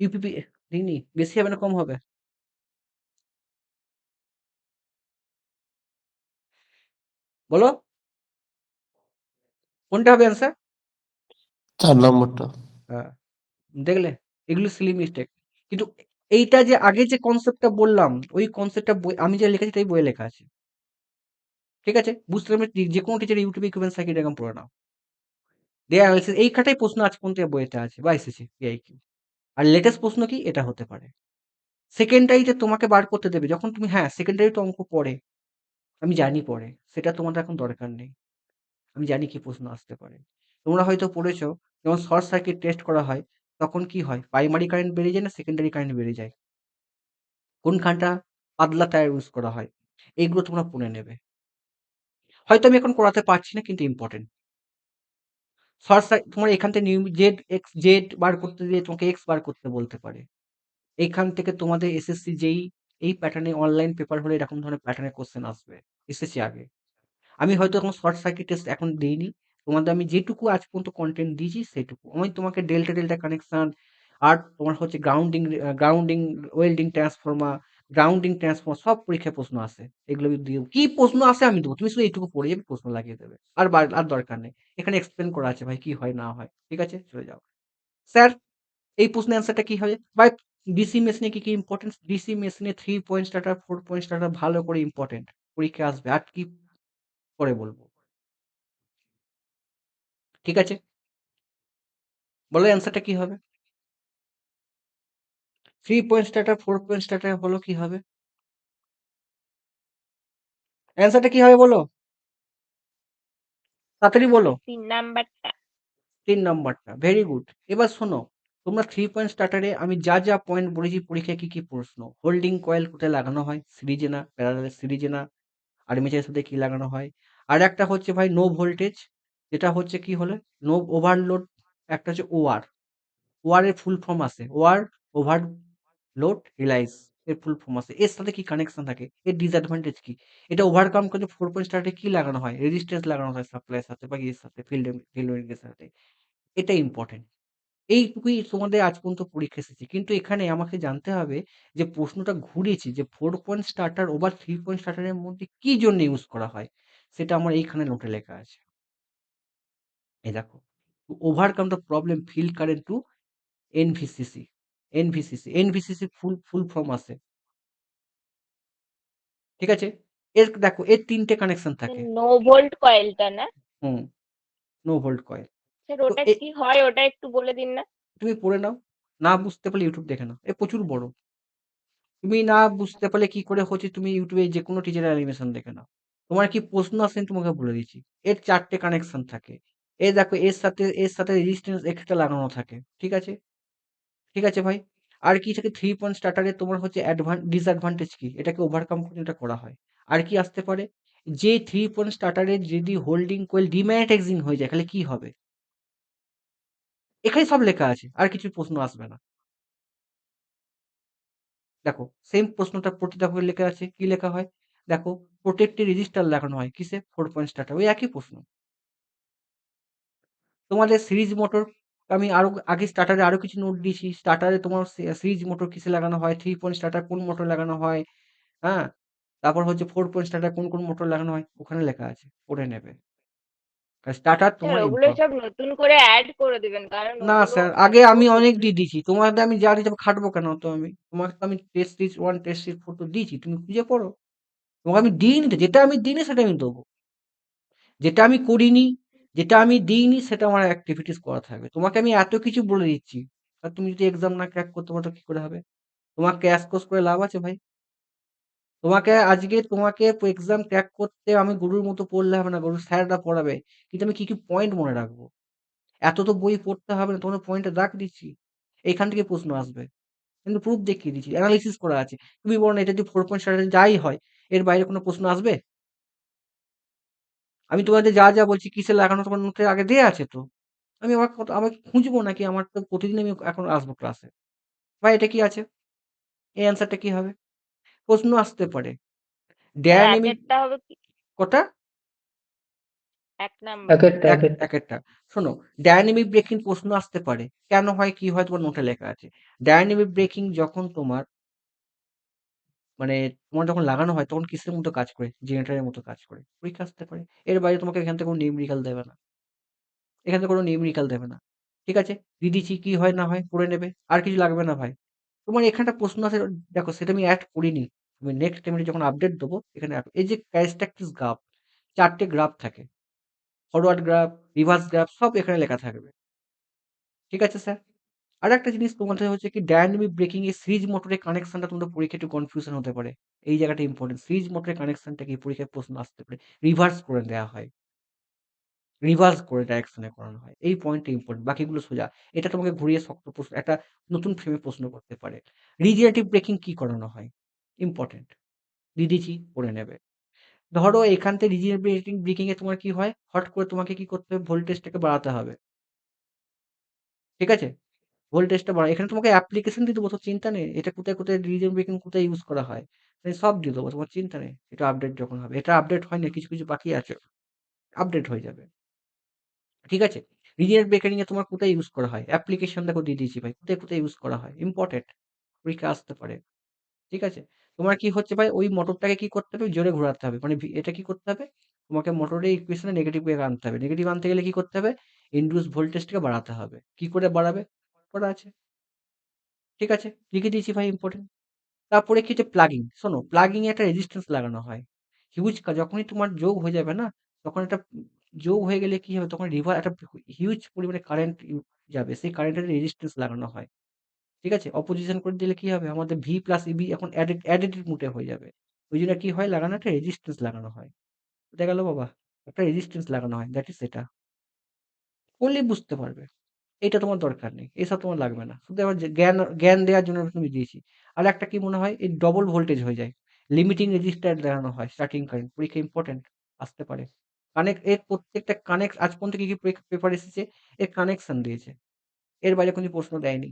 ইউপিপি দিইনি। বেশি হবে না কম হবে? বলো কোনটা হবে অ্যান্সার? 4 নম্বরটা। হ্যাঁ, দেখলে এগুলো সিলি মিস্টেক। কিন্তু এইটা যে আগে যে কনসেপ্টটা বললাম, ওই কনসেপ্টটা আমি যা লিখেছি তাই বইয়ে লেখা আছে। ঠিক আছে? বুঝতে পারবে, যে কোনো টিচার ইউটিউবে ইকুইভ্যালেন্ট সার্কিট ডায়াগ্রাম পড়ে নাও। দেয়া অ্যানালিসিস এই খাটাই প্রশ্ন আজ পর্যন্ত বইয়েতে আছে বা এসেছে পিআইকিউ। আর লেটেস্ট প্রশ্ন কি এটা হতে পারে। সেকেন্ডারিতে তোমাকে বার করতে দেবে যখন তুমি, হ্যাঁ সেকেন্ডারি তো অঙ্ক পড়ে, আমি জানি পড়ে, সেটা তোমাদের এখন দরকার নেই। আমি জানি কি প্রশ্ন আসতে পারে। তোমরা হয়তো পড়েছো যখন শর্ট সার্কিট টেস্ট করা হয় তখন কি হয়, প্রাইমারি কারেন্ট বেড়ে যায় না সেকেন্ডারি কারেন্ট বেড়ে যায়? কোনখানটা পাতলা তার ইউজ করা হয়, এইগুলো তোমরা পড়ে নেবে। হয়তো আমি এখন করাতে পারছি না কিন্তু ইম্পর্টেন্ট। শর্ট সার্কিট তোমার এখান থেকে জেড এক্স জেড বার করতে দিয়ে তোমাকে এক্স বার করতে বলতে পারে। এইখান থেকে তোমাদের এসএসসি যেই এই প্যাটার্নে অনলাইন পেপার হলে এরকম ধরনের প্যাটার্নের কোশ্চেন আসবে, এসেছে আগে। আমি হয়তো এখন শর্ট সার্কিট টেস্ট এখন দিইনি। তোমাদের আমি যেটুকু আজ পর্যন্ত কন্টেন্ট দিয়েছি সেটুকু। আমি তোমাকে ডেল্টা ডেল্টা কানেকশন, আর তোমার হচ্ছে grounding welding transformer, grounding transformer সব পরীক্ষায় প্রশ্ন আসে। এগুলো আমি দিয়ে কি প্রশ্ন আসে আমি দেবো, তুমি শুধু এইটুকু পড়ে যাবে, প্রশ্ন লাগিয়ে দেবে। আর দরকার নেই। এখানে এক্সপ্লেন করা আছে ভাই কি হয় না হয়। ঠিক আছে, চলে যাও। স্যার এই প্রশ্নের অ্যান্সারটা কি হবে ভাই? ডিসি মেশিনে কি কি ইম্পর্টেন্স? ডিসি মেশিনে 3 পয়েন্ট স্টার্টার 4 পয়েন্ট স্টার্টার ভালো করে ইম্পর্টেন্ট, পরীক্ষা আসবে। আর কি করে বলবো? ঠিক আছে, বলো অ্যান্সারটা কি হবে? 3 পয়েন্ট স্টার্টার 4 পয়েন্ট স্টার্টার হলো কি হবে? অ্যান্সারটা কি হবে বলো, তাড়াতাড়ি বলো। 3 নাম্বারটা। 3 নম্বরটা, ভেরি গুড। এবার শোনো, তোমরা 3 পয়েন্ট স্টার্টারে আমি যা যা পয়েন্ট বলেছি পরীক্ষায় কি কি প্রশ্ন, হোল্ডিং কয়েল কোথায় লাগানো হয়, সিরিজে না প্যারালাল, সিরিজে না আর্মেচারের সাথে কি লাগানো হয়। আর একটা হচ্ছে ভাই নো ভোল্টেজ, যেটা হচ্ছে কি হলে নো ওভারলোড একটা হচ্ছে ওআর। ওআর এর ফুল ফর্ম আছে। ওআর ওভারলোড রিলাইজ এর ফুল ফর্ম আছে। এর সাথে কি কানেকশন থাকে? এর ডিসঅ্যাডভান্টেজ কি? এটা ওভারকাম করতে 4.start এ কি লাগানো হয়? রেজিস্ট্যান্স লাগানো হয় সাপ্লাই এর সাথে বা ইয়ের সাথে ফিল্ড এর সাথে। এটা ইম্পর্টেন্ট। এইটুকুই তোমাদের আজ পর্যন্ত পরীক্ষা এসেছে। কিন্তু এখানে আমাকে জানতে হবে যে প্রশ্নটা ঘুরিয়েছে যে 4 point starter over 3 point starter এর মধ্যে কি জন্য ইউজ করা হয়? সেটা আমার এইখানে নোটে লেখা আছে। এই দেখো। To overcome the problem field current to NVCC. NVCC full form আছে। ঠিক আছে? দেখো এর ৩ টে কানেকশন থাকে। নো ভোল্ট কয়েলটা না? হুম, নো ভোল্ট কয়েল। স্যার তো ওটা কি হয় ওটা একটু বলে দিন না। তুমি পড়ে নাও। না বুঝতে পারলে ইউটিউব দেখে নাও। প্রচুর বড়। তুমি না বুঝতে পারলে কি করে হচ্ছে তুমি ইউটিউবে যেকোনো টিচারের অ্যানিমেশন দেখে নাও। তোমার কি প্রশ্ন আছে আমি তোমাকে বলে দিচ্ছি। এর ৪ টে কানেকশন থাকে। দেখো এর সাথে রেজিস্ট্যান্স এক্সট্রা লাগানো থাকে। ঠিক আছে? ঠিক আছে ভাই? আর কি থাকে 3 পয়েন্ট স্টার্টারে তোমার হচ্ছে ডিসঅ্যাডভান্টেজ কি? এটাকে ওভারকাম করে এটা করা হয়। আর কি আসতে পারে? যে 3 পয়েন্ট স্টার্টারে যদি হোল্ডিং কয়েল ডিম্যাগনেটাইজিং হয়ে যায় তাহলে কি হবে? এখানে সব লেখা আছে। আর কিছু প্রশ্ন আসবে না। দেখো সেম প্রশ্নটা প্রতিটা বইয়ে লেখা আছে। কি লেখা হয়? দেখো প্রোটেক্টেড রেজিস্টার লাগানো হয় কিসে? 4 পয়েন্ট স্টার্টার। ওই একই প্রশ্ন। তোমাদের সিরিজ মোটর আমি আরো আগে স্টার্টারে আরো কিছু নোট দিয়েছি। স্টার্টারে তোমার সিরিজ মোটর কিসে লাগানো হয়? 3 পয়েন্ট স্টার্টার কোন মোটর লাগানো হয়? হ্যাঁ? তারপর হচ্ছে 4 পয়েন্ট স্টার্টার কোন মোটর লাগানো হয়? ওখানে লেখা আছে। পড়ে নেবে। স্টার্টার স্যার তোমার ওগুলো সব নতুন করে অ্যাড করে দিবেন কারণ না ওগুলো স্যার, মানে আগে খুব আমি অনেক দিয়ে দিয়েছি। তোমাদের আমি যা দিয়েছি খাটবো কেন তো আমি? তোমাকে তো আমি টেস্ট সিরিজ 1, টেস্ট সিরিজ 4 তো দিয়েছি। তুমি খুঁজে পড়ো। তোমাকে আমি দিইনি তো। যেটা আমি দিইনি সেটা আমি দেবো। যেটা আমি করিনি, যেটা আমি দিইনি সেটা আমার এক্টিভিটিস করা থাকবে। তোমাকে আমি এত কিছু বলে দিচ্ছি। আর তুমি যদি এক্সাম না ক্র্যাক করতে পারো তো কি করে হবে? তোমার ক্র্যাশ কোর্স করে লাভ আছে ভাই? তোমাকে এক্সাম ক্র্যাক করতে আমি গরুর মতো পড়লে হবে না। গরুর স্যাররা পড়াবে। কিন্তু আমি কি পয়েন্ট মনে রাখবো? এত তো বই পড়তে হবে না। তোমাদের পয়েন্টে দাগ দিচ্ছি। এইখান থেকে প্রশ্ন আসবে। কিন্তু প্রুফ দেখিয়ে দিচ্ছি। এনালাইসিস করা আছে। তুমি বলো না এটা যদি 4 পয়েন্ট স্টার্টার যাই হয়, এর বাইরে কোনো প্রশ্ন আসবে? আমি তোমাদের যা বলছি কিসে লাগানো তোমার নোটে আগে দেয়া আছে তো। আমি আবার খুঁজবো নাকি? আমার তো প্রতিদিন আমি এখন আসবো ক্লাসে। ভাই এটা কি আছে? এই অ্যান্সারটা কি হবে? প্রশ্ন আসতে পারে। স্যার ডায়নামিক একেরটা হবে কি? কটা? 1 নাম্বার। একেরটা। শোনো, ডায়নামিক ব্রেকিং প্রশ্ন আসতে পারে। কেন হয়, কি হয় তোমার নোটে লেখা আছে। ডায়নামিক ব্রেকিং যখন মানে তোমার যখন লাগানো হয় তখন কিসের মতো কাজ করে? জেনারেটরের মতো কাজ করে। পরীক্ষা আসতে পারে। এর বাইরে তোমাকে এখান থেকে কোনো নিউমেরিক্যাল দেবে না। এখান থেকে কোনো নিউমেরিক্যাল দেবে না। ঠিক আছে? দিয়ে দিচ্ছি কি হয় না হয় পড়ে নেবে। আর কিছু লাগবে না ভাই। তোমার এখানটা প্রশ্ন আছে দেখো সেটা আমি এড করিনি। তুমি নেক্সট টাইমে যখন আপডেট দেবো এখানে এই যে ক্যারেক্টারিস্টিক্স গ্রাফ ৪ টে গ্রাফ থাকে। ফরওয়ার্ড গ্রাফ, রিভার্স গ্রাফ সব এখানে লেখা থাকবে। ঠিক আছে স্যার? আরেকটা জিনিস তোমাদের হচ্ছে কি ডায়নামিক ব্রেকিং এ সিরিজ মোটরের কানেকশনটা তোমাদের পরীক্ষায় একটু কনফিউশন হতে পারে। এই জায়গাটা ইম্পোর্টেন্ট। সিরিজ মোটরের কানেকশনটা কি পরীক্ষায় প্রশ্ন আসতে পারে। রিভার্স করে দেয়া হয়। রিভার্স করে ডাইরেকশনে করানো হয়। এই পয়েন্টটা ইম্পোর্টেন্ট। বাকিগুলো সোজা। এটা তোমাকে ঘুরিয়ে শক্ত প্রশ্ন একটা নতুন ফ্রেমে প্রশ্ন করতে পারে। রিজেনারেটিভ ব্রেকিং কি করানো হয়? ইম্পোর্টেন্ট। দিয়ে দিচ্ছি, পড়ে নেবে। ধরো এখান থেকে রিজেনারেটিভ ব্রেকিং এ তোমার কি হয়? হট করে তোমাকে কি করতে হবে? ভোল্টেজটাকে বাড়াতে হবে। ঠিক আছে? ভোল্টেজটা বাড়া এখানে তোমাকে অ্যাপ্লিকেশন দিয়ে দেবো তো চিন্তা নেই। এটা কোথায় রিজন ব্রেকিং কোথায় ইউজ করা হয়। আমি সব দিয়ে দেবো তোমার চিন্তা নেই। এটা আপডেট যখন হবে। এটা আপডেট হয়নি কিছু বাকি আছে। আপডেট হয়ে যাবে। ঠিক আছে? রিজেনারেট ব্রেকিং এ তোমার কোথায় ইউজ করা হয়? অ্যাপ্লিকেশন দেখো দিয়ে দিয়েছি ভাই। কোথায় ইউজ করা হয়? ইম্পোর্টেন্ট। পরীক্ষায় আসতে পারে। ঠিক আছে? তোমার কি হচ্ছে ভাই ওই মোটরটাকে কি করতে হবে? জোরে ঘোরাতে হবে। মানে এটা কি করতে হবে? তোমাকে মোটরের ইকুয়েশনে নেগেটিভ বেগ আনতে হবে। নেগেটিভ আনতে গেলে কি করতে হবে? ইনডিউস ভোল্টেজটাকে বাড়াতে হবে। কি করে বাড়াবে? করা আছে। ঠিক আছে? লিখে দিয়েছি ভাই ইম্পোর্টেন্ট। তারপরে কি হচ্ছে প্লাগিং। শোনো প্লাগিং এ একটা রেজিস্ট্যান্স লাগানো হয়। যখনই তোমার যোগ হয়ে যাবে না, তখন একটা যোগ হয়ে গেলে কি হবে? তখন একটা হিউজ পরিমাণে কারেন্ট যাবে। সেই কারেন্টের রেজিস্ট্যান্স লাগানো হয়। ঠিক আছে? অপোজিশন করে দিলে কি হবে? আমাদের ভি প্লাস ইবি এখন অ্যাডিটিভ মোডে হয়ে যাবে। ওইজন্য কি হয়? লাগানো একটা রেজিস্ট্যান্স লাগানো হয়। বুঝা গেল বাবা? একটা রেজিস্ট্যান্স লাগানো হয়। দ্যাট ইস এটা। করলেই বুঝতে পারবে। এটা তোমার দরকার নেই। এসব তোমার লাগবে না। শুধু আমার যে জ্ঞান দেওয়ার জন্য আমি দিয়েছি। আরেকটা কি মনে হয়? এই ডবল ভোল্টেজ হয়ে যায়। লিমিটিং রেজিস্ট্যান্স লাগানো হয়। Starting current. পরীক্ষায় ইম্পোর্টেন্ট আসতে পারে। এর প্রত্যেকটা আজ পর্যন্ত কি পেপার এসেছে, এর কানেকশন দিয়েছে, এর বাইরে কোনো প্রশ্ন দেয়নি।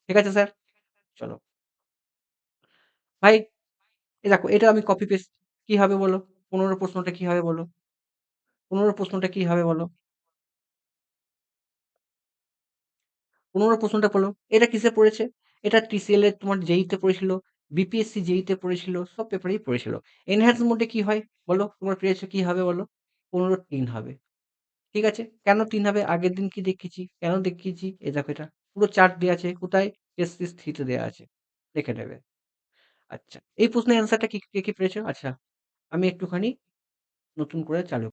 ঠিক আছে স্যার? চলো ভাই, দেখো এটা আমি কপি পেস্ট, কি হবে বলো? 15 প্রশ্নটা কি হবে বলো? 15 প্রশ্নটা কি হবে বলো? 15 প্রশ্নটা বলো, এটা কিসে পড়েছে? এটা TCL এর তোমার জেইতে পড়েছিল, বিপিএসসি জেইতে পড়েছিল, সব পেপারেই পড়েছিল। এনহ্যান্স মোডে কি হয় বলো? তোমরা পেয়েছো কি হবে বলো? 15-3 হবে। ঠিক আছে? কেন 3 হবে? আগের দিন কি দেখিয়েছি? কেন দেখিয়েছি? এই দেখো এটা পুরো চার্ট দেয়া আছে। কোথায়? টেস্ট 3 তে দেয়া আছে। দেখে নেবে। আচ্ছা, এই প্রশ্নের অ্যান্সারটা কি কে পেরেছো? আচ্ছা, আমি একটুখানি নতুন করে চালু